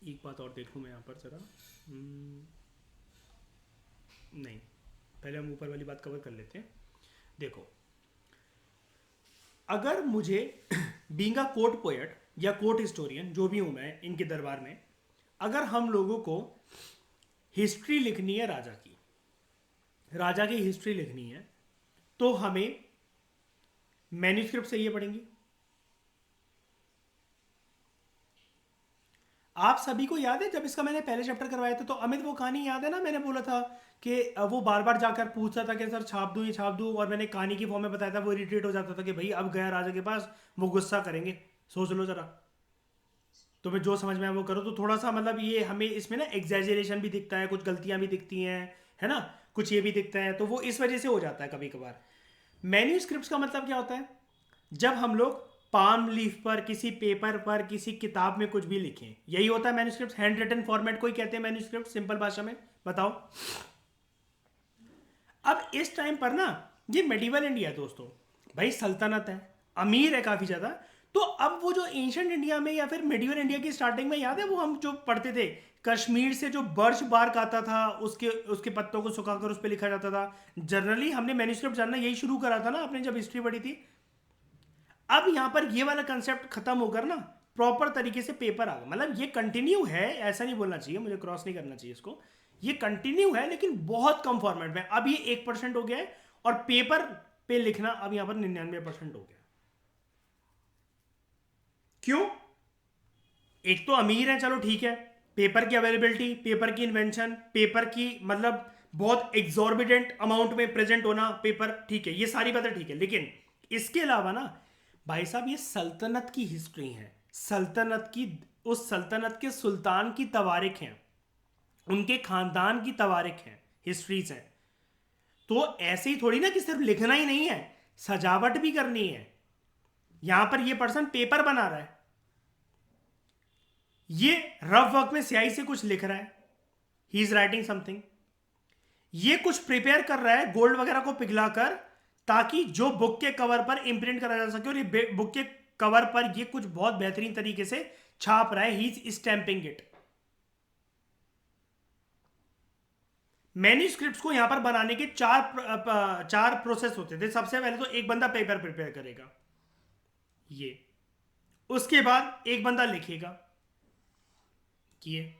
एक बात और देख लूँ मैं यहाँ पर ज़रा, नहीं, पहले हम ऊपर वाली बात कवर कर लेते हैं। देखो, अगर मुझे बीइंग अ कोर्ट पोएट या कोर्ट हिस्टोरियन, जो भी हूँ मैं इनके दरबार में, अगर हम लोगों को हिस्ट्री लिखनी है राजा की हिस्ट्री लिखनी है, तो हमें मैन्यूस्क्रिप्ट से ये पढ़ेंगी। आप सभी को याद है जब इसका मैंने पहले चैप्टर करवाया था, तो अमित वो कहानी याद है ना, मैंने बोला था कि वो बार बार जाकर पूछता था कि सर छाप दूं, ये छाप दूं, और मैंने कहानी की फॉर्म में बताया था, वो इरिटेट हो जाता था कि भाई अब गया राजा के पास, वो गुस्सा करेंगे, सोच लो जरा, तुम्हें जो समझ में आए वो करो। तो थोड़ा सा मतलब ये हमें इसमें ना एग्जैजरेशन भी दिखता है, कुछ गलतियां भी दिखती हैं, है ना, कुछ ये भी दिखता है, तो वो इस वजह से हो जाता है कभी कभार। मैन्यूस्क्रिप्ट्स का मतलब क्या होता है? जब हम लोग पाम लीफ पर, किसी पेपर पर, किसी किताब में कुछ भी लिखें, यही होता है मैन्यूस्क्रिप्ट। हैंड रिटन फॉर्मेट को ही कहते हैं मैन्यूस्क्रिप्ट, सिंपल भाषा में बताओ। अब इस टाइम पर ना, ये मेडिवल इंडिया है दोस्तों, भाई सल्तनत है, अमीर है काफी ज्यादा। तो अब वो जो एंशंट इंडिया में या फिर मेडिवल इंडिया की स्टार्टिंग में, याद है वो हम जो पढ़ते थे, कश्मीर से जो बर्च बार्क आता था, उसके उसके पत्तों को सुखाकर उस पर लिखा जाता था। जनरली हमने मैन्यूस्क्रिप्ट जानना यही शुरू करा था ना आपने जब हिस्ट्री पढ़ी थी। अब यहां पर ये वाला कंसेप्ट खत्म होकर ना प्रॉपर तरीके से पेपर आ गया, मतलब ये कंटिन्यू है, ऐसा नहीं बोलना चाहिए, मुझे क्रॉस नहीं करना चाहिए इसको, ये कंटिन्यू है लेकिन बहुत कम फॉर्मेट में। अब ये 1% हो गया है, और पेपर पे लिखना अब यहां पर 99% हो गया। क्यों? एक तो अमीर है, चलो ठीक है, पेपर की अवेलेबिलिटी, पेपर की इन्वेंशन, पेपर की मतलब बहुत एग्जॉर्बिडेंट अमाउंट में प्रेजेंट होना पेपर, ठीक है, ये सारी बातें ठीक है। लेकिन इसके अलावा ना भाई साहब, ये सल्तनत की हिस्ट्री है, सल्तनत की, उस सल्तनत के सुल्तान की तवारीख हैं, उनके खानदान की तवारीख हैं, हिस्ट्रीज हैं। तो ऐसे ही थोड़ी ना कि सिर्फ लिखना ही नहीं है, सजावट भी करनी है। यहां पर ये पर्सन पेपर बना रहा है, ये रफ वर्क में स्याही से कुछ लिख रहा है, ही इज राइटिंग समथिंग, ये कुछ प्रिपेयर कर रहा है गोल्ड वगैरह को पिघलाकर, ताकि जो बुक के कवर पर इंप्रिंट करा जा सके, और ये बुक के कवर पर ये कुछ बहुत बेहतरीन तरीके से छाप रहा है, he is stamping it. Manuscripts को यहां पर बनाने के चार प्रोसेस होते थे। सबसे पहले तो एक बंदा पेपर प्रिपेयर करेगा, ये, उसके बाद एक बंदा लिखेगा, ये,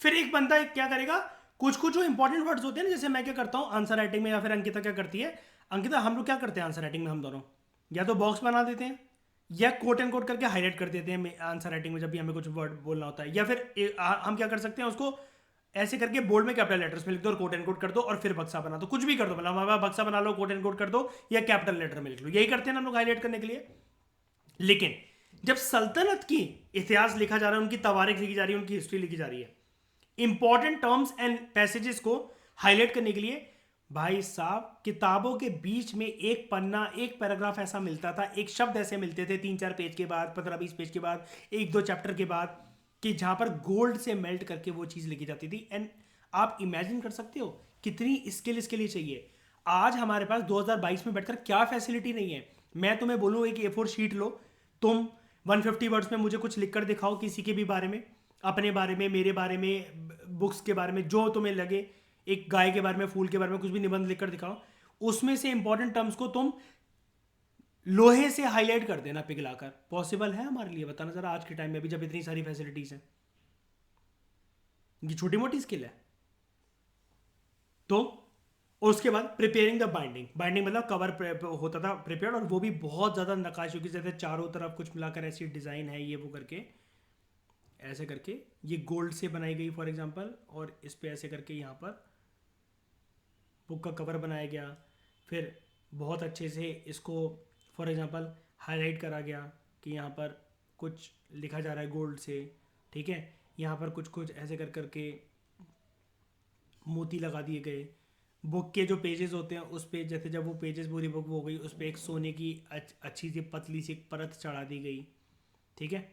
फिर एक बंदा क्या करेगा, कुछ कुछ जो इंपॉर्टेंट वर्ड्स होते हैं ना, जैसे मैं क्या करता हूं आंसर राइटिंग में, या फिर अंकिता क्या करती है, अंकिता हम लोग क्या करते हैं आंसर राइटिंग में, हम दोनों या तो बॉक्स बना देते हैं या कोट एंड कोट करके हाईलाइट कर देते हैं आंसर राइटिंग में जब भी हमें कुछ वर्ड बोलना होता है, या फिर हम क्या कर सकते हैं उसको ऐसे करके बोल्ड में कैपिटल लेटर्स में लिख दो और कोट एंड कोट कर दो और फिर बक्सा बना दो, कुछ भी कर दो, मतलब हमारा बक्सा बना लो, कोट एंड कोट कर दो या कैपिटल लेटर में लिख लो, यही करते हैं ना हम लोग हाईलाइट करने के लिए। लेकिन जब सल्तनत की इतिहास लिखा जा रहा है, उनकी तवारीख लिखी जा रही है, उनकी हिस्ट्री लिखी जा रही है, इंपॉर्टेंट टर्म्स एंड पैसेजेस को हाईलाइट करने के लिए भाई साहब किताबों के बीच में एक पन्ना, एक पैराग्राफ ऐसा मिलता था, एक शब्द ऐसे मिलते थे 3-4 पेज के बाद, 15-20 पेज के बाद, 1-2 चैप्टर के बाद, कि जहां पर गोल्ड से मेल्ट करके वो चीज लिखी जाती थी। एंड आप इमेजिन कर सकते हो कितनी स्किल इसके लिए चाहिए। आज हमारे पास 2022 में बैठकर क्या फैसिलिटी नहीं है। मैं तुम्हें बोलूँ एक A4 शीट लो, तुम 150 वर्ड्स में मुझे कुछ लिखकर दिखाओ किसी के भी बारे में, अपने बारे में, मेरे बारे में, बुक्स के बारे में, जो तुम्हें लगे, एक गाय के बारे में, फूल के बारे में कुछ भी निबंध लिखकर दिखाओ, उसमें से इंपॉर्टेंट टर्म्स को तुम लोहे से हाईलाइट कर देना पिघलाकर। पॉसिबल है हमारे लिए? बताना जरा, आज के टाइम में भी जब इतनी सारी फैसिलिटीज हैं। ये छोटी मोटी स्किल है। तो उसके बाद प्रिपेयरिंग द बाइंडिंग, बाइंडिंग मतलब कवर होता था प्रिपेयर, और वो भी बहुत ज़्यादा नकाशियों की, जैसे चारों तरफ कुछ मिलाकर ऐसी डिज़ाइन है, ये वो करके ऐसे करके ये गोल्ड से बनाई गई फॉर एग्जांपल, और इस पे ऐसे करके यहाँ पर बुक का कवर बनाया गया। फिर बहुत अच्छे से इसको फॉर एग्जांपल हाईलाइट करा गया कि यहाँ पर कुछ लिखा जा रहा है गोल्ड से, ठीक है। यहाँ पर कुछ कुछ ऐसे कर करके मोती लगा दिए गए। बुक के जो पेजेस होते हैं उस पे, जैसे जब वो पेजेस पूरी बुक हो गई, उस पर एक सोने की अच्छी सी पतली सी एक परत चढ़ा दी गई, ठीक है।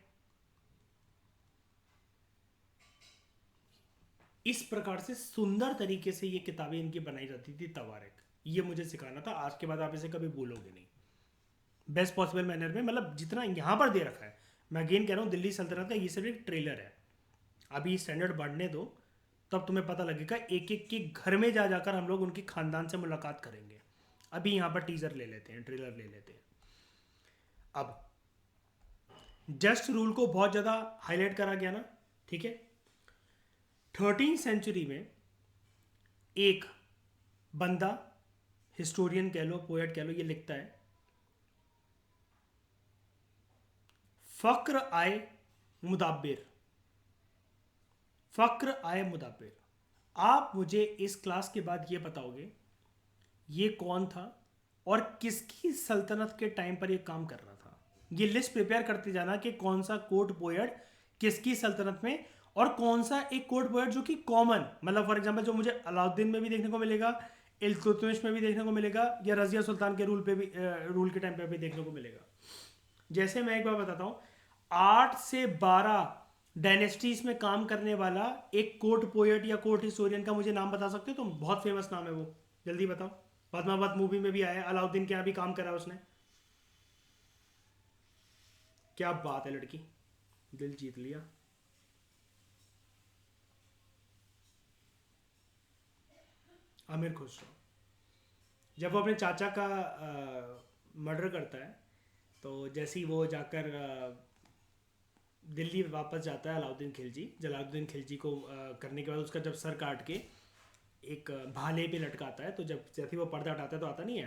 इस प्रकार से सुंदर तरीके से ये किताबें इनकी बनाई जाती थी, तवारीख। ये मुझे सिखाना था, आज के बाद आप इसे कभी भूलोगे नहीं, बेस्ट पॉसिबल मैनर में। मतलब जितना यहाँ पर दे रखा है, मैं अगेन कह रहा हूँ, दिल्ली सल्तनत का ये सिर्फ एक ट्रेलर है। अभी स्टैंडर्ड बढ़ने दो, तब तुम्हें पता लगेगा। एक एक के घर में जा जाकर हम लोग उनके खानदान से मुलाकात करेंगे। अभी यहाँ पर टीजर ले लेते हैं, ट्रेलर ले लेते हैं। अब जस्ट रूल को बहुत ज़्यादा हाईलाइट करा गया ना, ठीक है। 13वीं सेंचुरी में एक बंदा, हिस्टोरियन कह लो, पोएट कह लो, ये लिखता है, फक्र आए मुदाब्बिर, फक्र आए मुदाब्बिर। आप मुझे इस क्लास के बाद ये बताओगे ये कौन था और किसकी सल्तनत के टाइम पर ये काम कर रहा था। ये लिस्ट प्रिपेयर करते जाना कि कौन सा कोर्ट पोएट किसकी सल्तनत में, और कौन सा एक कोर्ट पोएट जो कि कॉमन, मतलब फॉर एग्जांपल जो मुझे अलाउद्दीन में भी देखने को मिलेगा, इल्तुतमिश में भी देखने को मिलेगा, या रजिया सुल्तान के रूल पे भी, रूल के टाइम पे भी देखने को मिलेगा। जैसे मैं एक बार बताता हूँ, 8 से 12 डायनेस्टीज में काम करने वाला एक कोर्ट पोएट या कोर्ट हिस्टोरियन का मुझे नाम बता सकते हो तुम? बहुत फेमस नाम है वो, जल्दी बताओ। पद्मावत मूवी में भी आया, अलाउद्दीन के यहाँ भी काम करा उसने। क्या बात है लड़की, दिल जीत लिया। आमिर खुसरो। जब वो अपने चाचा का मर्डर करता है, तो जैसे ही वो जाकर दिल्ली वापस जाता है अलाउद्दीन खिलजी, जलालुद्दीन खिलजी को करने के बाद उसका जब सर काट के एक भाले पे लटकाता है, तो जब जैसे ही वो पर्दा हटाता है तो आता नहीं है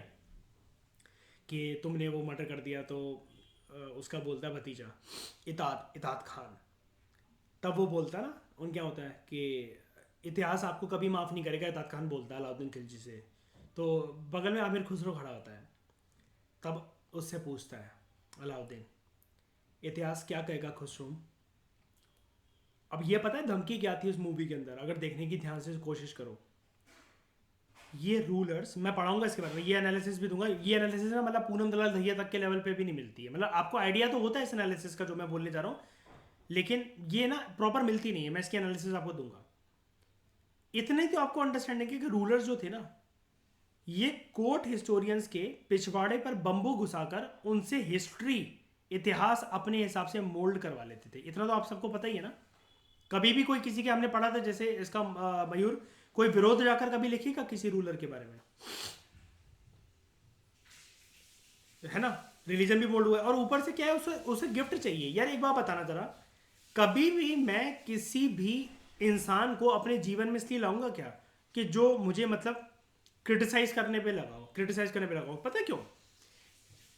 कि तुमने वो मर्डर कर दिया, तो उसका बोलता है भतीजा इतात खान। तब वो बोलता है ना, उन क्या होता है कि इतिहास आपको कभी माफ़ नहीं करेगा, इतात खान बोलता है अलाउद्दीन खिलजी से। तो बगल में आमिर खुसरो खड़ा होता है, तब उससे पूछता है अलाउद्दीन, इतिहास क्या कहेगा खुसरो? अब ये पता है धमकी क्या थी उस मूवी के अंदर, अगर देखने की ध्यान से कोशिश करो। ये रूलर्स, मैं पढ़ाऊंगा इसके बारे में, ये एनालिसिस भी दूंगा। ये एनालिसिस ना मतलब पूनम दलाल दहिया तक के लेवल पे भी नहीं मिलती है, मतलब आपको आइडिया तो होता है इस एनालिसिस का जो मैं बोलने जा रहा हूँ, लेकिन ये ना प्रॉपर मिलती नहीं है। मैं इसकी एनालिसिस आपको दूंगा। इतने तो आपको अंडरस्टैंडिंग है कि रूलर्स जो थे ना, ये कोर्ट हिस्टोरियंस के पिछवाड़े पर बम्बू घुसाकर उनसे हिस्ट्री इतिहास अपने हिसाब से मोल्ड करवा लेते थे, इतना तो आप सबको पता ही है ना। कभी भी कोई किसी के, हमने पढ़ा था जैसे इसका मयूर, कोई विरोध जाकर कभी लिखेगा किसी रूलर के बारे में, है ना। रिलीजन भी बोल्ड हुआ है, और ऊपर से क्या है, उसे उसे गिफ्ट चाहिए। यार एक बात बताना जरा, कभी भी मैं किसी भी इंसान को अपने जीवन में इसलिए लाऊंगा क्या कि जो मुझे मतलब क्रिटिसाइज करने पे लगाओ, क्रिटिसाइज करने पे लगाओ। पता है क्यों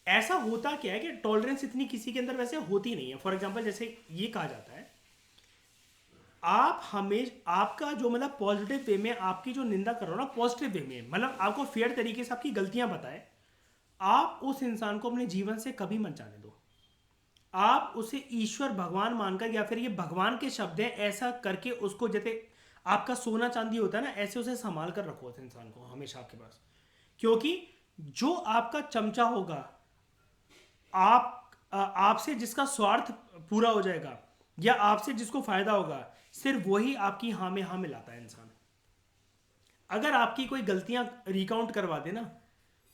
ऐसा होता? क्या है कि टॉलरेंस इतनी किसी के अंदर वैसे होती नहीं है। फॉर एग्जांपल जैसे ये कहा जाता है, आप हमेशा आपका जो मतलब पॉजिटिव वे में आपकी जो निंदा कर रहे हो ना, पॉजिटिव वे में, मतलब आपको फेयर तरीके से आपकी गलतियां बताए, आप उस इंसान को अपने जीवन से कभी मत जाने दो। आप उसे ईश्वर भगवान मानकर, या फिर ये भगवान के शब्द हैं ऐसा करके उसको, जैसे आपका सोना चांदी होता है ना, ऐसे उसे संभाल कर रखो उस इंसान को हमेशा आपके पास। क्योंकि जो आपका चमचा होगा, आपसे जिसका स्वार्थ पूरा हो जाएगा, या आपसे जिसको फायदा होगा, सिर्फ वही आपकी हाँ में हाँ मिलाता है इंसान। अगर आपकी कोई गलतियां रिकाउंट करवा दे ना,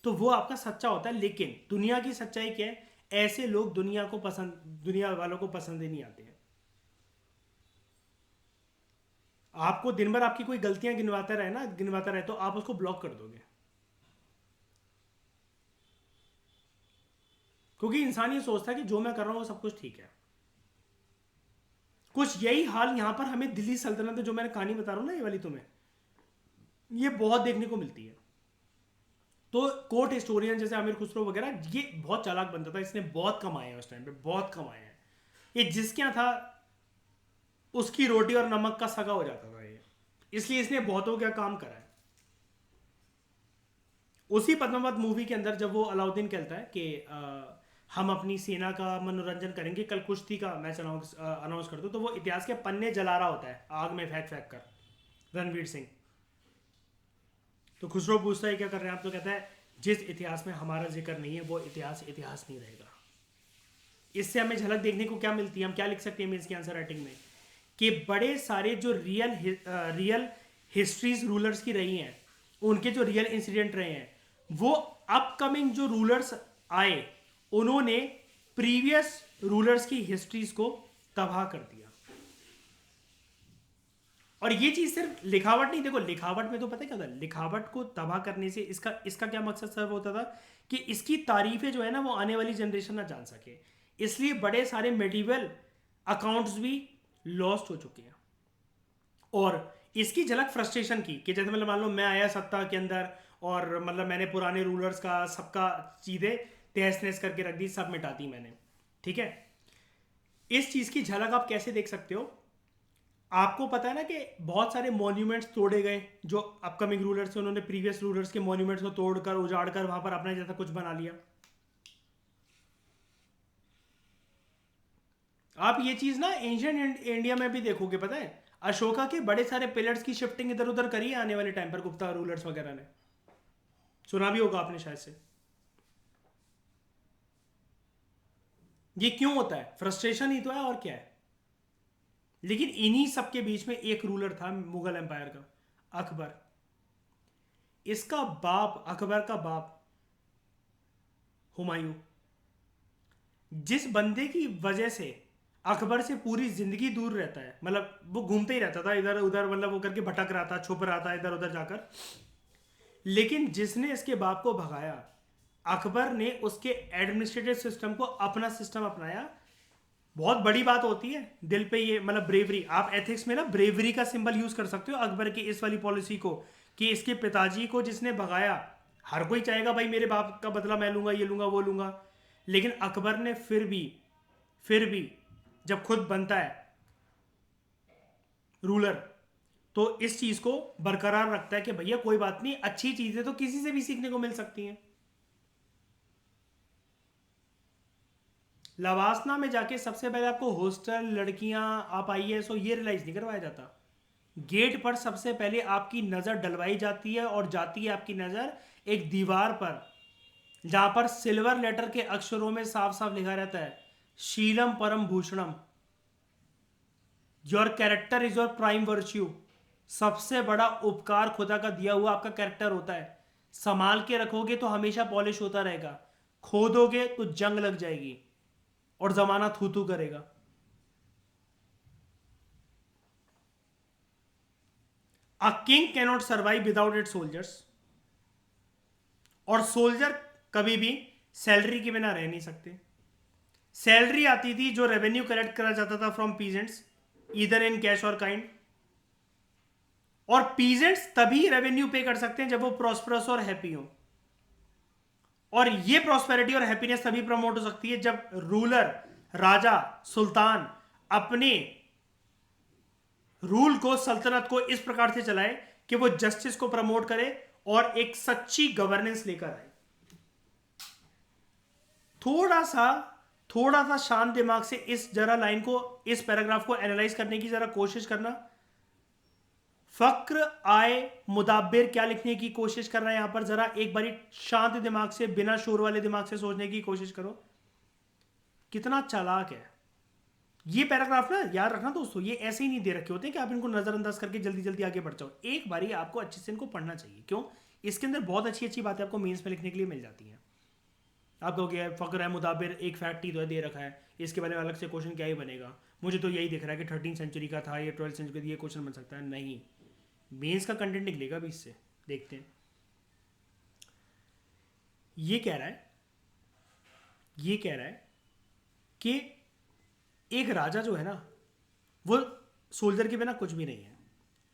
तो वो आपका सच्चा होता है। लेकिन दुनिया की सच्चाई क्या है, ऐसे लोग दुनिया वालों को पसंद ही नहीं आते हैं। आपको दिन भर आपकी कोई गलतियां गिनवाता रहे तो आप उसको ब्लॉक कर दोगे, क्योंकि इंसान ये सोचता है कि जो मैं कर रहा हूं वो सब कुछ ठीक है। कुछ यही हाल यहां पर हमें दिल्ली सल्तनत, जो मैंने कहानी बता रहा हूं ना ये वाली तुम्हें, ये बहुत देखने को मिलती है। तो कोर्ट हिस्टोरियन जैसे आमिर खुसरो वगैरह, ये बहुत चालाक बनता था, इसने बहुत कमाया है उस टाइम पे, बहुत कमाया है। ये जिसके यहाँ था उसकी रोटी और नमक का सगा हो जाता था ये, इसलिए इसने बहुतों का काम करा है। उसी पद्मावत मूवी के अंदर जब वो अलाउद्दीन कहता है कि हम अपनी सेना का मनोरंजन करेंगे, कल कुश्ती का मैच अनाउंस कर दो, तो वो इतिहास के पन्ने जला रहा होता है आग में फेंक फेंक कर, रणवीर सिंह। तो खुसरो पूछता है क्या कर रहे हैं आप, तो कहता है जिस इतिहास में हमारा जिक्र नहीं है वो इतिहास इतिहास नहीं रहेगा। इससे हमें झलक देखने को क्या मिलती है, हम क्या लिख सकते हैं इसकी आंसर राइटिंग में, कि बड़े सारे जो रियल हिस्ट्रीज रूलर्स की रही हैं, उनके जो रियल इंसिडेंट रहे हैं, वो अपकमिंग जो रूलर्स आए उन्होंने प्रीवियस रूलर्स की हिस्ट्रीज को तबाह कर दिया। और ये चीज सिर्फ लिखावट नहीं, देखो लिखावट में तो पता है क्या था, लिखावट को तबाह करने से इसका इसका क्या मकसद सर्व होता था कि इसकी तारीफें जो है ना वो आने वाली जनरेशन ना जान सके। इसलिए बड़े सारे मेडिवल अकाउंट्स भी लॉस्ट हो चुके हैं। और इसकी झलक फ्रस्ट्रेशन की, कि जैसे मतलब मान लो मैं आया सत्ता के अंदर और मतलब मैंने पुराने रूलर्स का सबका चीजें तहस नहस करके रख दी, सब मिटा दी मैंने, ठीक है। इस चीज की झलक आप कैसे देख सकते हो, आपको पता है ना कि बहुत सारे मॉन्यूमेंट्स तोड़े गए, जो अपकमिंग रूलर्स थे उन्होंने प्रीवियस रूलर्स के मॉन्यूमेंट्स को तोड़कर उजाड़कर वहां पर अपना जैसा कुछ बना लिया। आप ये चीज ना एंशियंट इंडिया में भी देखोगे, पता है अशोका के बड़े सारे पिलर्स की शिफ्टिंग इधर उधर करी है आने वाले टाइम पर गुप्ता रूलर्स वगैरह ने, सुना भी होगा आपने शायद से। ये क्यों होता है, फ्रस्ट्रेशन ही तो है, और क्या है। लेकिन इन्हीं सबके बीच में एक रूलर था मुगल एम्पायर का, अकबर। इसका बाप, अकबर का बाप हुमायूं, जिस बंदे की वजह से अकबर से पूरी जिंदगी दूर रहता है, मतलब वो घूमते ही रहता था इधर उधर, मतलब वो करके भटक रहा था, छुप रहा था इधर उधर जाकर, लेकिन जिसने इसके बाप को भगाया, अकबर ने उसके एडमिनिस्ट्रेटिव सिस्टम को अपना सिस्टम अपनाया। बहुत बड़ी बात होती है दिल पे ये, मतलब ब्रेवरी, आप एथिक्स में ना ब्रेवरी का सिंबल यूज कर सकते हो अकबर की इस वाली पॉलिसी को, कि इसके पिताजी को जिसने भगाया, हर कोई चाहेगा भाई मेरे बाप का बदला मैं लूंगा, ये लूंगा वो लूंगा, लेकिन अकबर ने फिर भी जब खुद बनता है रूलर, तो इस चीज को बरकरार रखता है कि भैया कोई बात नहीं, अच्छी चीजें तो किसी से भी सीखने को मिल सकती हैं। लवासना में जाके सबसे पहले आपको हॉस्टल, लड़कियां, आप आईएएस हो, ये रियलाइज नहीं करवाया जाता। गेट पर सबसे पहले आपकी नजर डलवाई जाती है, और जाती है आपकी नजर एक दीवार पर, जहां पर सिल्वर लेटर के अक्षरों में साफ साफ लिखा रहता है, शीलम परम भूषणम, your character is your prime virtue. सबसे बड़ा उपकार खुदा का दिया हुआ आपका कैरेक्टर होता है, संभाल के रखोगे तो हमेशा पॉलिश होता रहेगा, खो दोगे तो जंग लग जाएगी। और जमाना थू थू करेगा। A king cannot survive without it soldiers, और सोल्जर कभी भी सैलरी के बिना रह नहीं सकते। सैलरी आती थी जो रेवेन्यू कलेक्ट करा जाता था फ्रॉम पीजेंट्स, इधर इन कैश और काइंड, और पीजेंट्स तभी रेवेन्यू पे कर सकते हैं जब वो प्रॉस्परस और हैप्पी हो। और ये प्रॉस्पेरिटी और हैप्पीनेस तभी प्रमोट हो सकती है जब रूलर, राजा, सुल्तान अपने रूल को, सल्तनत को इस प्रकार से चलाए कि वो जस्टिस को प्रमोट करे और एक सच्ची गवर्नेंस लेकर आए। थोड़ा सा शांत दिमाग से इस जरा लाइन को, इस पैराग्राफ को एनालाइज करने की जरा कोशिश करना। फक्र आए मुदाब्बिर क्या लिखने की कोशिश कर रहा है यहां पर, जरा एक बारी शांत दिमाग से, बिना शोर वाले दिमाग से सोचने की कोशिश करो। कितना चालाक है ये पैराग्राफ ना। याद रखना दोस्तों, ये ऐसे ही नहीं दे रखे होते हैं कि आप इनको नजरअंदाज करके जल्दी जल्दी आगे बढ़ जाओ। एक बारी आपको अच्छे से इनको पढ़ना चाहिए। क्यों? इसके अंदर बहुत अच्छी अच्छी बातें आपको मेंस में लिखने के लिए मिल जाती हैं। आप कहोगे फक्र है मुदाबिर एक फैक्ट ही तो दे रखा है, इसके बारे में अलग से क्वेश्चन क्या ही बनेगा, मुझे तो यही दिख रहा है कि 13वीं सेंचुरी का था, ये 12वीं सेंचुरी का, ये क्वेश्चन बन सकता है। नहीं, मेंस का कंटेंट निकलेगा अभी इससे, देखते हैं। ये कह रहा है कि एक राजा जो है ना, वो सोल्जर के बिना कुछ भी नहीं है।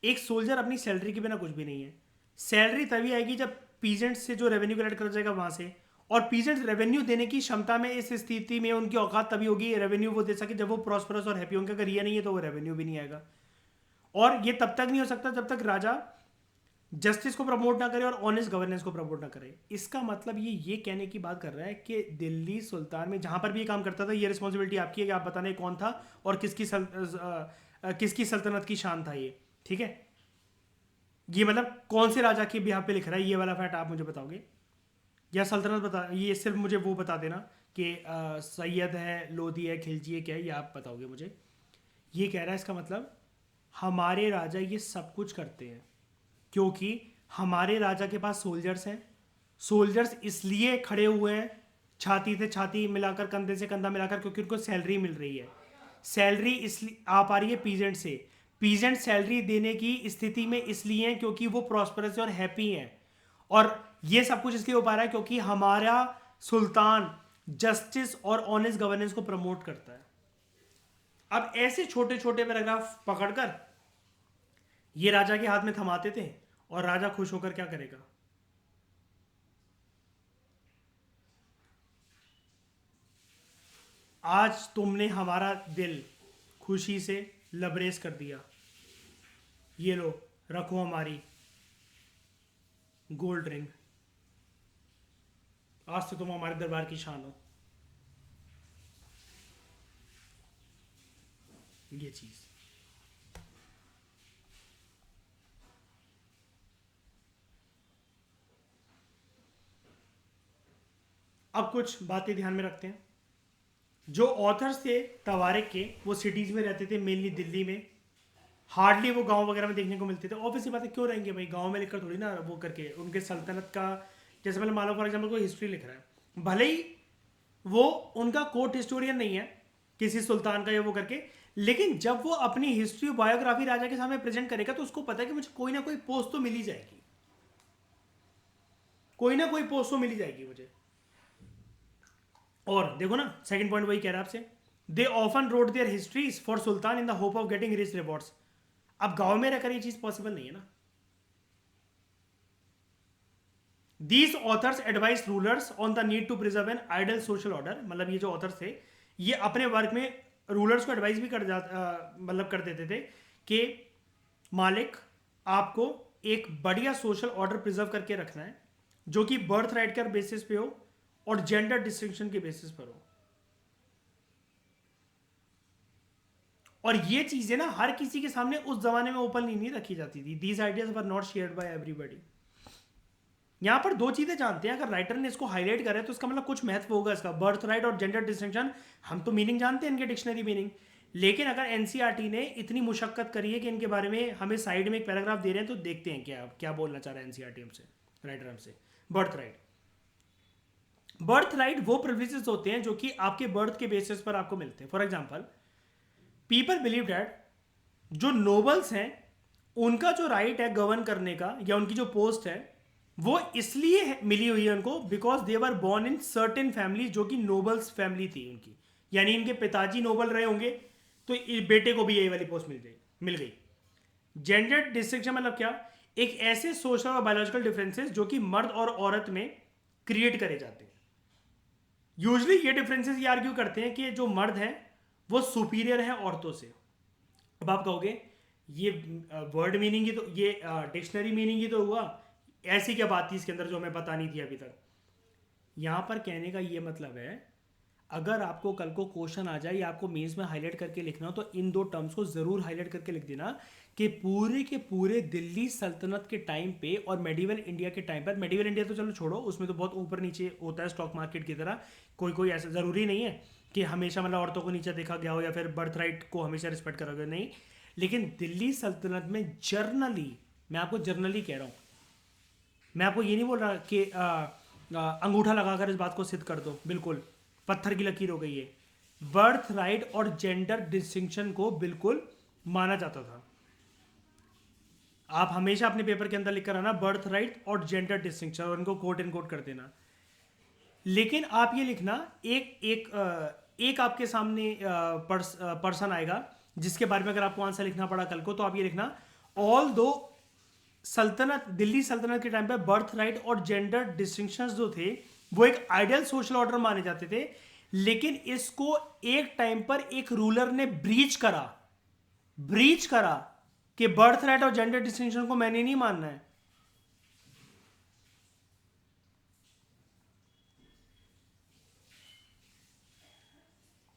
एक सोल्जर अपनी सैलरी के बिना कुछ भी नहीं है। सैलरी तभी आएगी जब पीजेंट्स से जो रेवेन्यू कलेक्ट कर जाएगा वहां से, और पीजेंट्स रेवेन्यू देने की क्षमता में, इस स्थिति में उनकी औकात तभी होगी रेवेन्यू वो दे सके जब वो प्रॉस्परस और हैप्पी होंगे। अगर ये नहीं है तो वो रेवेन्यू भी नहीं आएगा। और ये तब तक नहीं हो सकता जब तक राजा जस्टिस को प्रमोट ना करे और ऑनेस्ट गवर्नेंस को प्रमोट ना करे। इसका मतलब ये कहने की बात कर रहा है कि दिल्ली सुल्तान में जहां पर भी ये काम करता था, ये रिस्पॉन्सिबिलिटी आपकी है कि आप बताने कौन था और किसकी सल्तनत की शान था ये। ठीक है, ये मतलब कौन से राजा के बिहाफ पे लिख रहा है, ये वाला फैक्ट आप मुझे बताओगे, या सल्तनत बता, ये सिर्फ मुझे वो बता देना कि सैयद है, लोधी है, खिलजी है, क्या है, ये आप बताओगे मुझे। ये कह रहा है इसका मतलब हमारे राजा ये सब कुछ करते हैं क्योंकि हमारे राजा के पास सोल्जर्स हैं। सोल्जर्स इसलिए खड़े हुए हैं छाती से छाती मिलाकर, कंधे से कंधा मिलाकर, क्योंकि उनको सैलरी मिल रही है। सैलरी इसलिए आ पा रही है पीजेंट से। पीजेंट सैलरी देने की स्थिति में इसलिए हैं क्योंकि वो प्रॉस्परस और हैप्पी हैं। और ये सब कुछ इसलिए हो पा रहा है क्योंकि हमारा सुल्तान जस्टिस और ऑनेस्ट गवर्नेंस को प्रमोट करता है। अब ऐसे छोटे छोटे पैराग्राफ पकड़कर ये राजा के हाथ में थमाते थे और राजा खुश होकर क्या करेगा? आज तुमने हमारा दिल खुशी से लबरेज कर दिया, ये लो रखो हमारी गोल्ड रिंग, आज से तुम हमारे दरबार की शान हो। ये चीज अब कुछ बातें ध्यान में रखते हैं। जो ऑथर्स थे तवारिक के, वो सिटीज में रहते थे, मेनली दिल्ली में। हार्डली वो गांव वगैरह में देखने को मिलते थे। ऑब्वियसली बात है, क्यों रहेंगे भाई गांव में, लिखकर थोड़ी ना वो करके उनके सल्तनत का। जैसे मैंने मान लो फॉर एग्जाम्पल कोई हिस्ट्री लिख रहा है, भले ही वो उनका कोर्ट हिस्टोरियन नहीं है किसी सुल्तान का या वो करके, लेकिन जब वो अपनी हिस्ट्री बायोग्राफी राजा के सामने प्रेजेंट करेगा तो उसको पता है कि मुझे कोई ना कोई पोस्ट तो मिल ही जाएगी, कोई ना कोई पोस्ट तो मिल ही जाएगी मुझे। और देखो ना, सेकंड पॉइंट वही कह रहा है आपसे, they often wrote their histories for sultan in the hope of getting rich rewards. अब गांव में रहकर ये चीज पॉसिबल नहीं है ना। These authors advise rulers on the need to preserve an ideal social order. मतलब ये जो ऑथर्स थे ये अपने वर्क में रूलर्स को एडवाइस भी मतलब कर देते थे कि मालिक आपको एक बढ़िया सोशल ऑर्डर प्रिजर्व करके रखना है जो कि बर्थ राइट के बेसिस पे हो और जेंडर डिस्टिंक्शन के बेसिस पर हो। और ये चीजें ना हर किसी के सामने उस जमाने में ओपनली नहीं रखी जाती थी। These ideas were not shared by everybody. यहां पर दो चीजें जानते हैं, अगर राइटर ने इसको हाईलाइट करा है तो इसका मतलब कुछ महत्व होगा इसका। बर्थ राइट और जेंडर डिस्टिंक्शन, हम तो मीनिंग जानते हैं इनके, डिक्शनरी मीनिंग, लेकिन अगर एनसीईआरटी ने इतनी मुशक्कत करी है कि इनके बारे में हमें साइड में एक पैराग्राफ दे रहे हैं, तो देखते हैं क्या क्या बोलना चाह रहा है एनसीईआरटी हमसे, राइटर हमसे। बर्थ राइट, बर्थ राइट वो प्रिविलेजेस होते हैं जो कि आपके बर्थ के बेसिस पर आपको मिलते हैं. For example, people believe that जो नोबल्स हैं उनका जो राइट है गवर्न करने का या उनकी जो पोस्ट है वो इसलिए मिली हुई है उनको because they were born in certain family जो कि नोबल्स फैमिली थी उनकी, यानी इनके पिताजी नोबल रहे होंगे तो बेटे को भी यही वाली पोस्ट मिल गई. जेंडर डिस्टिंक्शन मतलब क्या? एक ऐसे सोशल और बायोलॉजिकल डिफरेंसेस जो कि मर्द और औरत में क्रिएट करे जाते हैं. यूजली ये डिफरेंसेस ये आर्ग्यू करते हैं कि जो मर्द हैं वो सुपीरियर हैं औरतों से. अब आप कहोगे ये वर्ड मीनिंग ही तो, ये डिक्शनरी मीनिंग ही तो हुआ, ऐसी क्या बात थी इसके अंदर जो हमें पता नहीं थी अभी तक. यहां पर कहने का ये मतलब है, अगर आपको कल को क्वेश्चन आ जाए या आपको मेंस में हाईलाइट करके लिखना हो तो इन दो टर्म्स को जरूर हाईलाइट करके लिख देना कि पूरे के पूरे दिल्ली सल्तनत के टाइम पे और मेडिवल इंडिया के टाइम पर, मेडिवल इंडिया तो चलो छोड़ो, उसमें तो बहुत ऊपर नीचे होता है स्टॉक मार्केट की तरह, कोई कोई ऐसा ज़रूरी नहीं है कि हमेशा मतलब औरतों को नीचे देखा गया हो या फिर बर्थ राइट को हमेशा रिस्पेक्ट करा गया, नहीं. लेकिन दिल्ली सल्तनत में जर्नली, मैं आपको जर्नली कह रहा हूँ, मैं आपको ये नहीं बोल रहा कि अंगूठा लगाकर इस बात को सिद्ध कर दो, बिल्कुल पत्थर की लकीर हो गई है. बर्थ राइट और जेंडर डिस्टिंक्शन को बिल्कुल माना जाता था. आप हमेशा अपने पेपर के अंदर लिख कर आना बर्थ राइट और जेंडर डिस्टिंक्शन और इनको कोट एंड कोट कर देना. लेकिन आप ये लिखना, एक आपके सामने पर्सन आएगा जिसके बारे में अगर आपको आंसर लिखना पड़ा कल को, तो आप ये लिखना ऑल दो सल्तनत, दिल्ली सल्तनत के टाइम पे बर्थ राइट और जेंडर डिस्टिंक्शंस जो थे वो एक आइडियल सोशल ऑर्डर माने जाते थे, लेकिन इसको एक टाइम पर एक रूलर ने ब्रीच करा कि बर्थ राइट और जेंडर डिस्टिंक्शन को मैंने नहीं मानना है.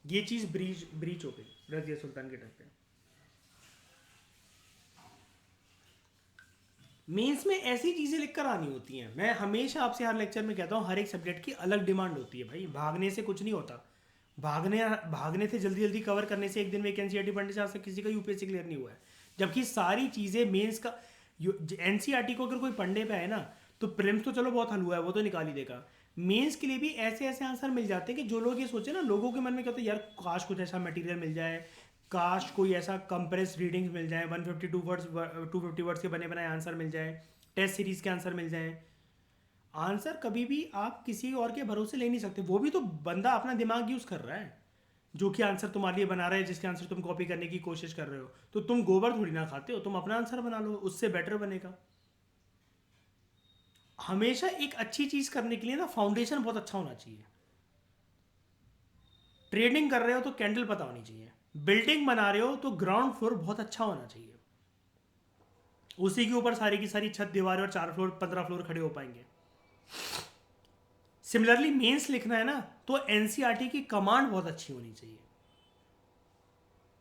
ये चीज ब्रीच हो गई रजिया सुल्तान के टाइम पे. मेंस में ऐसी चीजें लिखकर आनी होती हैं. मैं हमेशा आपसे हर लेक्चर में कहता हूँ हर एक सब्जेक्ट की अलग डिमांड होती है भाई. भागने से कुछ नहीं होता. भागने से जल्दी जल्दी कवर करने से एक दिन में एक एनसीईआरटी पढ़ने से आज तक किसी का यूपीएससी क्लियर नहीं हुआ है. जबकि सारी चीजें मेंस का, एनसीईआरटी को अगर कोई पढ़ने पे आए ना तो प्रिम्स तो चलो बहुत हलवा है, वो तो निकाल ही देगा. मेंस के लिए भी ऐसे ऐसे आंसर मिल जाते हैं कि जो लोग ये सोचे ना, लोगों के मन में क्या होता है, यार काश कुछ ऐसा मटेरियल मिल जाए, काश कोई ऐसा कंप्रेस रीडिंग्स मिल जाए, 152 वर्ड्स 250 वर्ड्स के बने बनाए आंसर मिल जाए, टेस्ट सीरीज के आंसर मिल जाए. आंसर कभी भी आप किसी और के भरोसे ले नहीं सकते. वो भी तो बंदा अपना दिमाग यूज कर रहा है जो कि आंसर तुम्हारे लिए बना रहा है, जिसके आंसर तुम कॉपी करने की कोशिश कर रहे हो. तो तुम गोबर थोड़ी ना खाते हो, तुम अपना आंसर बना लो, उससे बेटर बनेगा. हमेशा एक अच्छी चीज करने के लिए ना फाउंडेशन बहुत अच्छा होना चाहिए. ट्रेडिंग कर रहे हो तो कैंडल पता होनी चाहिए. बिल्डिंग बना रहे हो तो ग्राउंड फ्लोर बहुत अच्छा होना चाहिए. उसी के ऊपर सारी की सारी छत दीवारें और 4 फ्लोर 15 फ्लोर खड़े हो पाएंगे. सिमिलरली मेंस लिखना है ना तो एनसीईआरटी की कमांड बहुत अच्छी होनी चाहिए.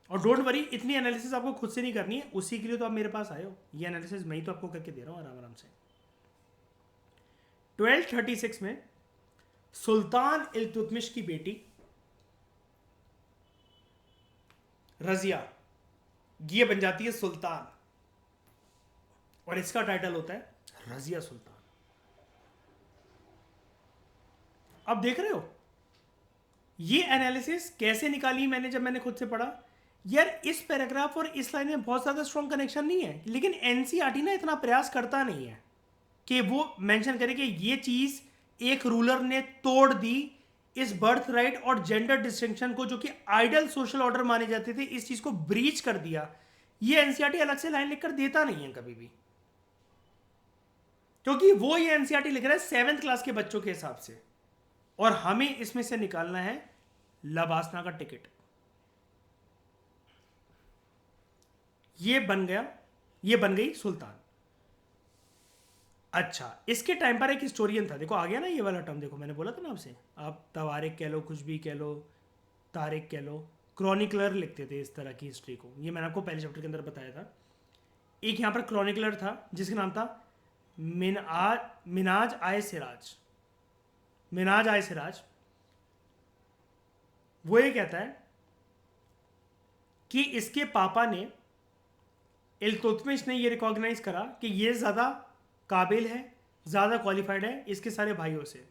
और डोंट वरी, इतनी एनालिसिस आपको खुद से नहीं करनी है, उसी के लिए तो आप मेरे पास आए हो. ये एनालिसिस मैं ही तो आपको करके दे रहा हूँ आराम आराम से. 1236 में सुल्तान इल्तुतमिश की बेटी रजिया, ये बन जाती है सुल्तान, और इसका टाइटल होता है रजिया सुल्तान. अब देख रहे हो ये एनालिसिस कैसे निकाली मैंने, जब मैंने खुद से पढ़ा. यार इस पैराग्राफ और इस लाइन में बहुत ज़्यादा स्ट्रॉन्ग कनेक्शन नहीं है, लेकिन एनसीईआरटी ना इतना प्रयास करता नहीं है कि वो मेंशन करे कि ये चीज़ एक रूलर ने तोड़ दी, इस बर्थ राइट और जेंडर डिस्टिंक्शन को जो कि आइडल सोशल ऑर्डर माने जाते थे, इस चीज़ को ब्रीच कर दिया. ये एनसीईआरटी अलग से लाइन लिखकर देता नहीं है कभी भी, क्योंकि वो ये एनसीईआरटी लिख रहा है 7th क्लास के बच्चों के हिसाब से, और हमें इसमें से निकालना है लबासना का टिकट. ये बन गई सुल्तान. अच्छा, इसके टाइम पर एक हिस्टोरियन था, देखो आ गया ना ये वाला टर्म, देखो मैंने बोला था ना आपसे, आप तवारिक कह लो, कुछ भी कह लो, तारिक कह लो, क्रॉनिकलर लिखते थे इस तरह की हिस्ट्री को. ये मैंने आपको पहले चैप्टर के अंदर बताया था. एक यहाँ पर क्रॉनिकलर था जिसका नाम था मिनाज आय सिराज. वो ये कहता है कि इसके पापा ने, इल्तुतमिश ने ये रिकॉग्नाइज करा कि ये ज़्यादा काबिल है, ज़्यादा क्वालिफाइड है इसके सारे भाइयों से.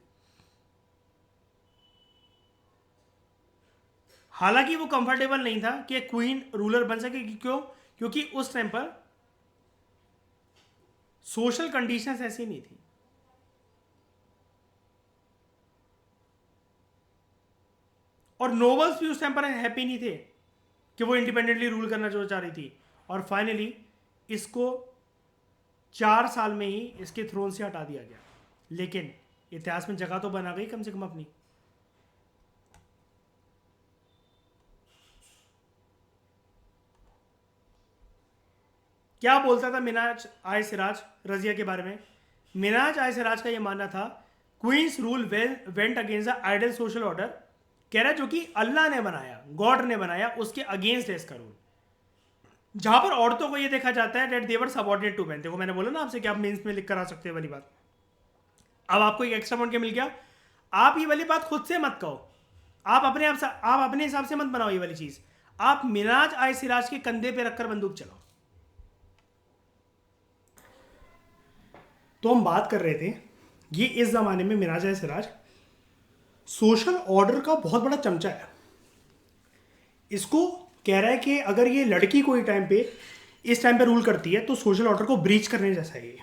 हालांकि वो कंफर्टेबल नहीं था कि क्वीन रूलर बन सके। क्यों? क्योंकि उस टाइम पर सोशल कंडीशंस ऐसी नहीं थी। और नोबल्स भी उस टाइम पर हैप्पी नहीं थे कि वो इंडिपेंडेंटली रूल करना जो चाह रही थी। और फाइनली इसको 4 साल में ही इसके थ्रोन से हटा दिया गया। लेकिन इतिहास में जगह तो बना गई कम से कम अपनी। क्या बोलता था मिनाज आय सिराज रजिया के बारे में? मिनाज आय सिराज का यह मानना था queen's rule went against the ideal social order. कह रहा है जो कि अल्लाह ने बनाया, गॉड ने बनाया, उसके अगेंस्ट है इसका रूल। जहां पर औरतों को यह देखा जाता है that they were subordinate to man. देखो मैंने बोला ना आपसे कि आप मेंस में लिख कर आ सकते हैं वाली बात। अब आपको एक एक्स्ट्रा पॉइंट क्या मिल गया? आप ये वाली बात खुद से मत कहो, आप अपने हिसाब से मत बनाओ ये वाली चीज। आप मिनाज आय सिराज के कंधे पे रखकर बंदूक चलाओ। तो हम बात कर रहे थे ये इस जमाने में मिनाज आय सिराज सोशल ऑर्डर का बहुत बड़ा चमचा है। इसको कह रहा है कि अगर ये लड़की कोई इस टाइम पे रूल करती है तो सोशल ऑर्डर को ब्रीच करने जैसा है ये।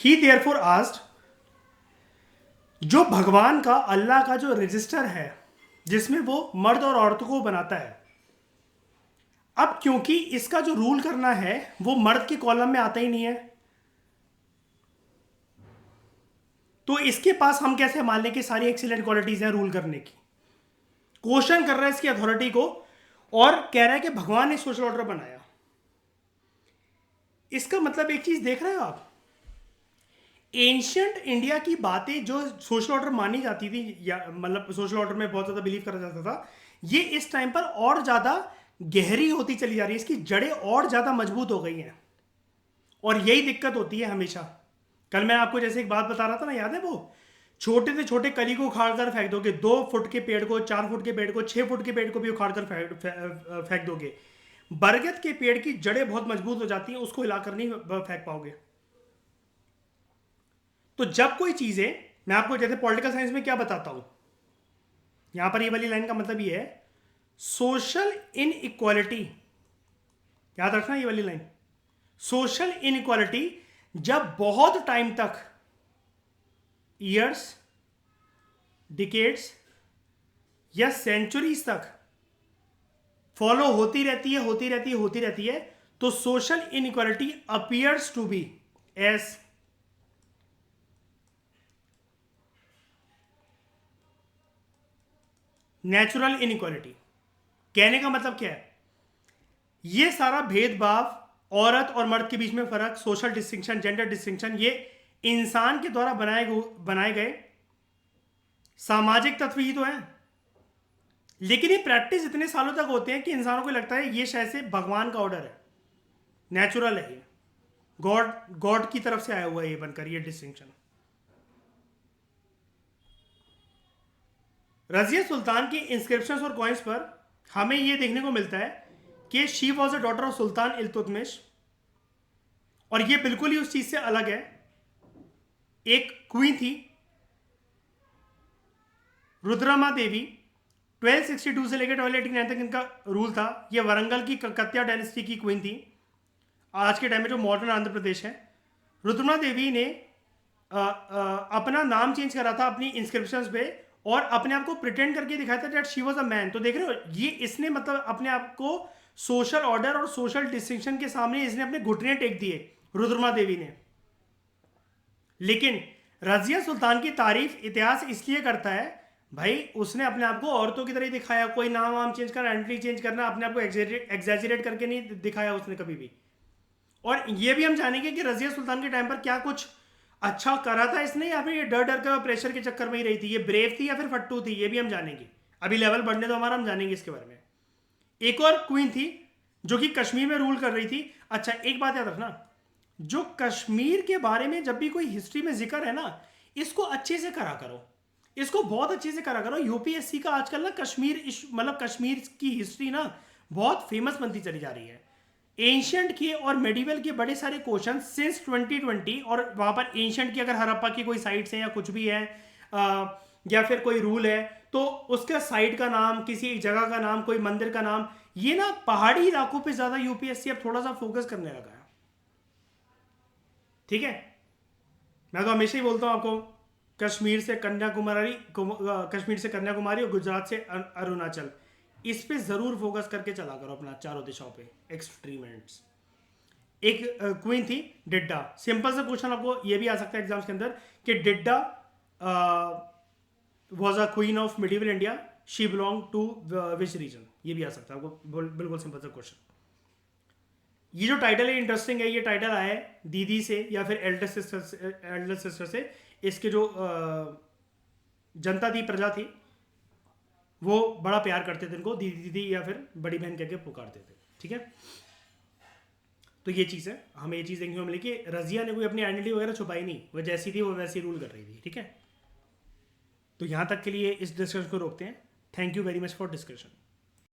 ही देयरफॉर आस्क्ड, जो भगवान का, अल्लाह का जो रजिस्टर है जिसमें वो मर्द और औरतों को बनाता है, अब क्योंकि इसका जो रूल करना है वो मर्द के कॉलम में आता ही नहीं है, तो इसके पास हम कैसे मान लें कि सारी एक्सीलेंट क्वालिटीज हैं रूल करने की? क्वेश्चन कर रहा है इसकी अथॉरिटी को और कह रहा है कि भगवान ने सोशल ऑर्डर बनाया। इसका मतलब एक चीज देख रहे हो आप, एंशियंट इंडिया की बातें जो सोशल ऑर्डर मानी जाती थी, या मतलब सोशल ऑर्डर में बहुत ज्यादा बिलीव करा जाता था, ये इस टाइम पर और ज्यादा गहरी होती चली जा रही है, इसकी जड़ें और ज्यादा मजबूत हो गई हैं। और यही दिक्कत होती है हमेशा। कल मैं आपको जैसे एक बात बता रहा था ना, याद है वो छोटे से छोटे कली को उखाड़ कर फेंक दोगे, 2 फुट के पेड़ को, 4 फुट के पेड़ को, 6 फुट के पेड़ को भी उखाड़ कर फेंक दोगे, बरगद के पेड़ की जड़ें बहुत मजबूत हो जाती हैं, उसको हिलाकर नहीं फेंक पाओगे। तो जब कोई चीजें, मैं आपको जैसे पॉलिटिकल साइंस में क्या बताता हूं, यहां पर ये वाली लाइन का मतलब ये है, सोशल इनइक्वालिटी, याद रखना ये वाली लाइन, सोशल इनइक्वालिटी जब बहुत टाइम तक, ईयर्स, डिकेड्स या सेंचुरीज तक फॉलो होती रहती है, तो social inequality appears to be as natural inequality. कहने का मतलब क्या है? ये सारा भेदभाव, औरत और मर्द के बीच में फर्क, सोशल डिस्टिंक्शन, जेंडर डिस्टिंक्शन, ये इंसान के द्वारा बनाए गए सामाजिक तत्व ही तो हैं। लेकिन ये प्रैक्टिस इतने सालों तक होते हैं कि इंसानों को लगता है ये शायद से भगवान का ऑर्डर है, नेचुरल है, ये गॉड की तरफ से आया हुआ है ये बनकर, ये डिस्टिंक्शन। रजिया सुल्तान के इंस्क्रिप्शंस और कॉइन्स पर हमें यह देखने को मिलता है कि she was a daughter of Sultan Iltutmish, और यह बिल्कुल ही उस चीज से अलग है। एक क्वीन थी रुद्रमा देवी, 1262 से लेकर 1289 तक इनका रूल था। यह वरंगल की ककतिया डायनेस्टी की क्वीन थी, आज के टाइम में जो मॉडर्न आंध्र प्रदेश है। रुद्रमा देवी ने अपना नाम चेंज करा था अपनी इंस्क्रिप्शंस पे, और अपने आप को प्रिटेंड करके दिखाया था that she was a man. तो देख रहे हो, ये इसने मतलब अपने आप को सोशल ऑर्डर और सोशल डिस्टिंक्शन के सामने इसने अपने घुटने टेक दिए, रुद्रमा देवी ने। लेकिन रजिया सुल्तान की तारीफ इतिहास इसलिए करता है, भाई उसने अपने आप को औरतों की तरह ही दिखाया, कोई नाम वाम चेंज करना, आइडेंटिटी चेंज करना, अपने आप को एग्जैजरेट करके नहीं दिखाया उसने कभी भी। और ये भी हम जानेंगे कि रजिया सुल्तान के टाइम पर क्या कुछ अच्छा करा था इसने, या फिर ये डर डर का प्रेशर के चक्कर में ही रही थी, ये ब्रेव थी या फिर फट्टू थी, ये भी हम जानेंगे। अभी लेवल बढ़ने तो हमारा, हम जानेंगे इसके बारे में। एक और क्वीन थी जो कि कश्मीर में रूल कर रही थी। अच्छा एक बात याद रखना, जो कश्मीर के बारे में जब भी कोई हिस्ट्री में जिक्र है ना, इसको अच्छे से करा करो, इसको बहुत अच्छे से करा करो। यूपीएससी का आजकल ना मतलब कश्मीर की हिस्ट्री ना बहुत फेमस बनती चली जा रही है। एंशियंट के और मेडिवल के बड़े सारे क्वेश्चन सिंस 2020, और वहां पर एंशियंट की अगर हड़प्पा की कोई साइट्स हैं या कुछ भी है या फिर कोई रूल है, तो उसका साइट का नाम, किसी एक जगह का नाम, कोई मंदिर का नाम, ये ना पहाड़ी इलाकों पे ज्यादा यूपीएससी अब थोड़ा सा फोकस करने लगा है। ठीक है, मैं तो हमेशा ही बोलता हूं आपको, कश्मीर से कन्याकुमारी, कश्मीर से कन्याकुमारी और गुजरात से अरुणाचल, इस पे जरूर फोकस करके चला करो अपना चारों दिशाओं पे एक्सट्रीम एंड्स। एक क्वीन थी डिड्डा, सिंपल सा क्वेश्चन आपको ये भी आ सकता है एग्जाम्स के अंदर कि Didda was a queen of medieval India, she belong to which region, ये भी आ सकता है आपको, बिल्कुल सिंपल सा क्वेश्चन। ये जो टाइटल है इंटरेस्टिंग है, ये टाइटल आया है दीदी से या फिर एल्डर सिस्टर से। इसके जो जनता थी, प्रजा थी, वो बड़ा प्यार करते थे इनको, दीदी दीदी या फिर बड़ी बहन कहकर पुकारते थे। ठीक है, तो ये चीज़ है, हमें ये चीज़ देखने को मिली कि रजिया ने कोई अपनी आइडेंटिटी वगैरह छुपाई नहीं, वो जैसी थी वो वैसी रूल कर रही थी। ठीक है, तो यहाँ तक के लिए इस डिस्कशन को रोकते हैं। Thank you very much for discussion.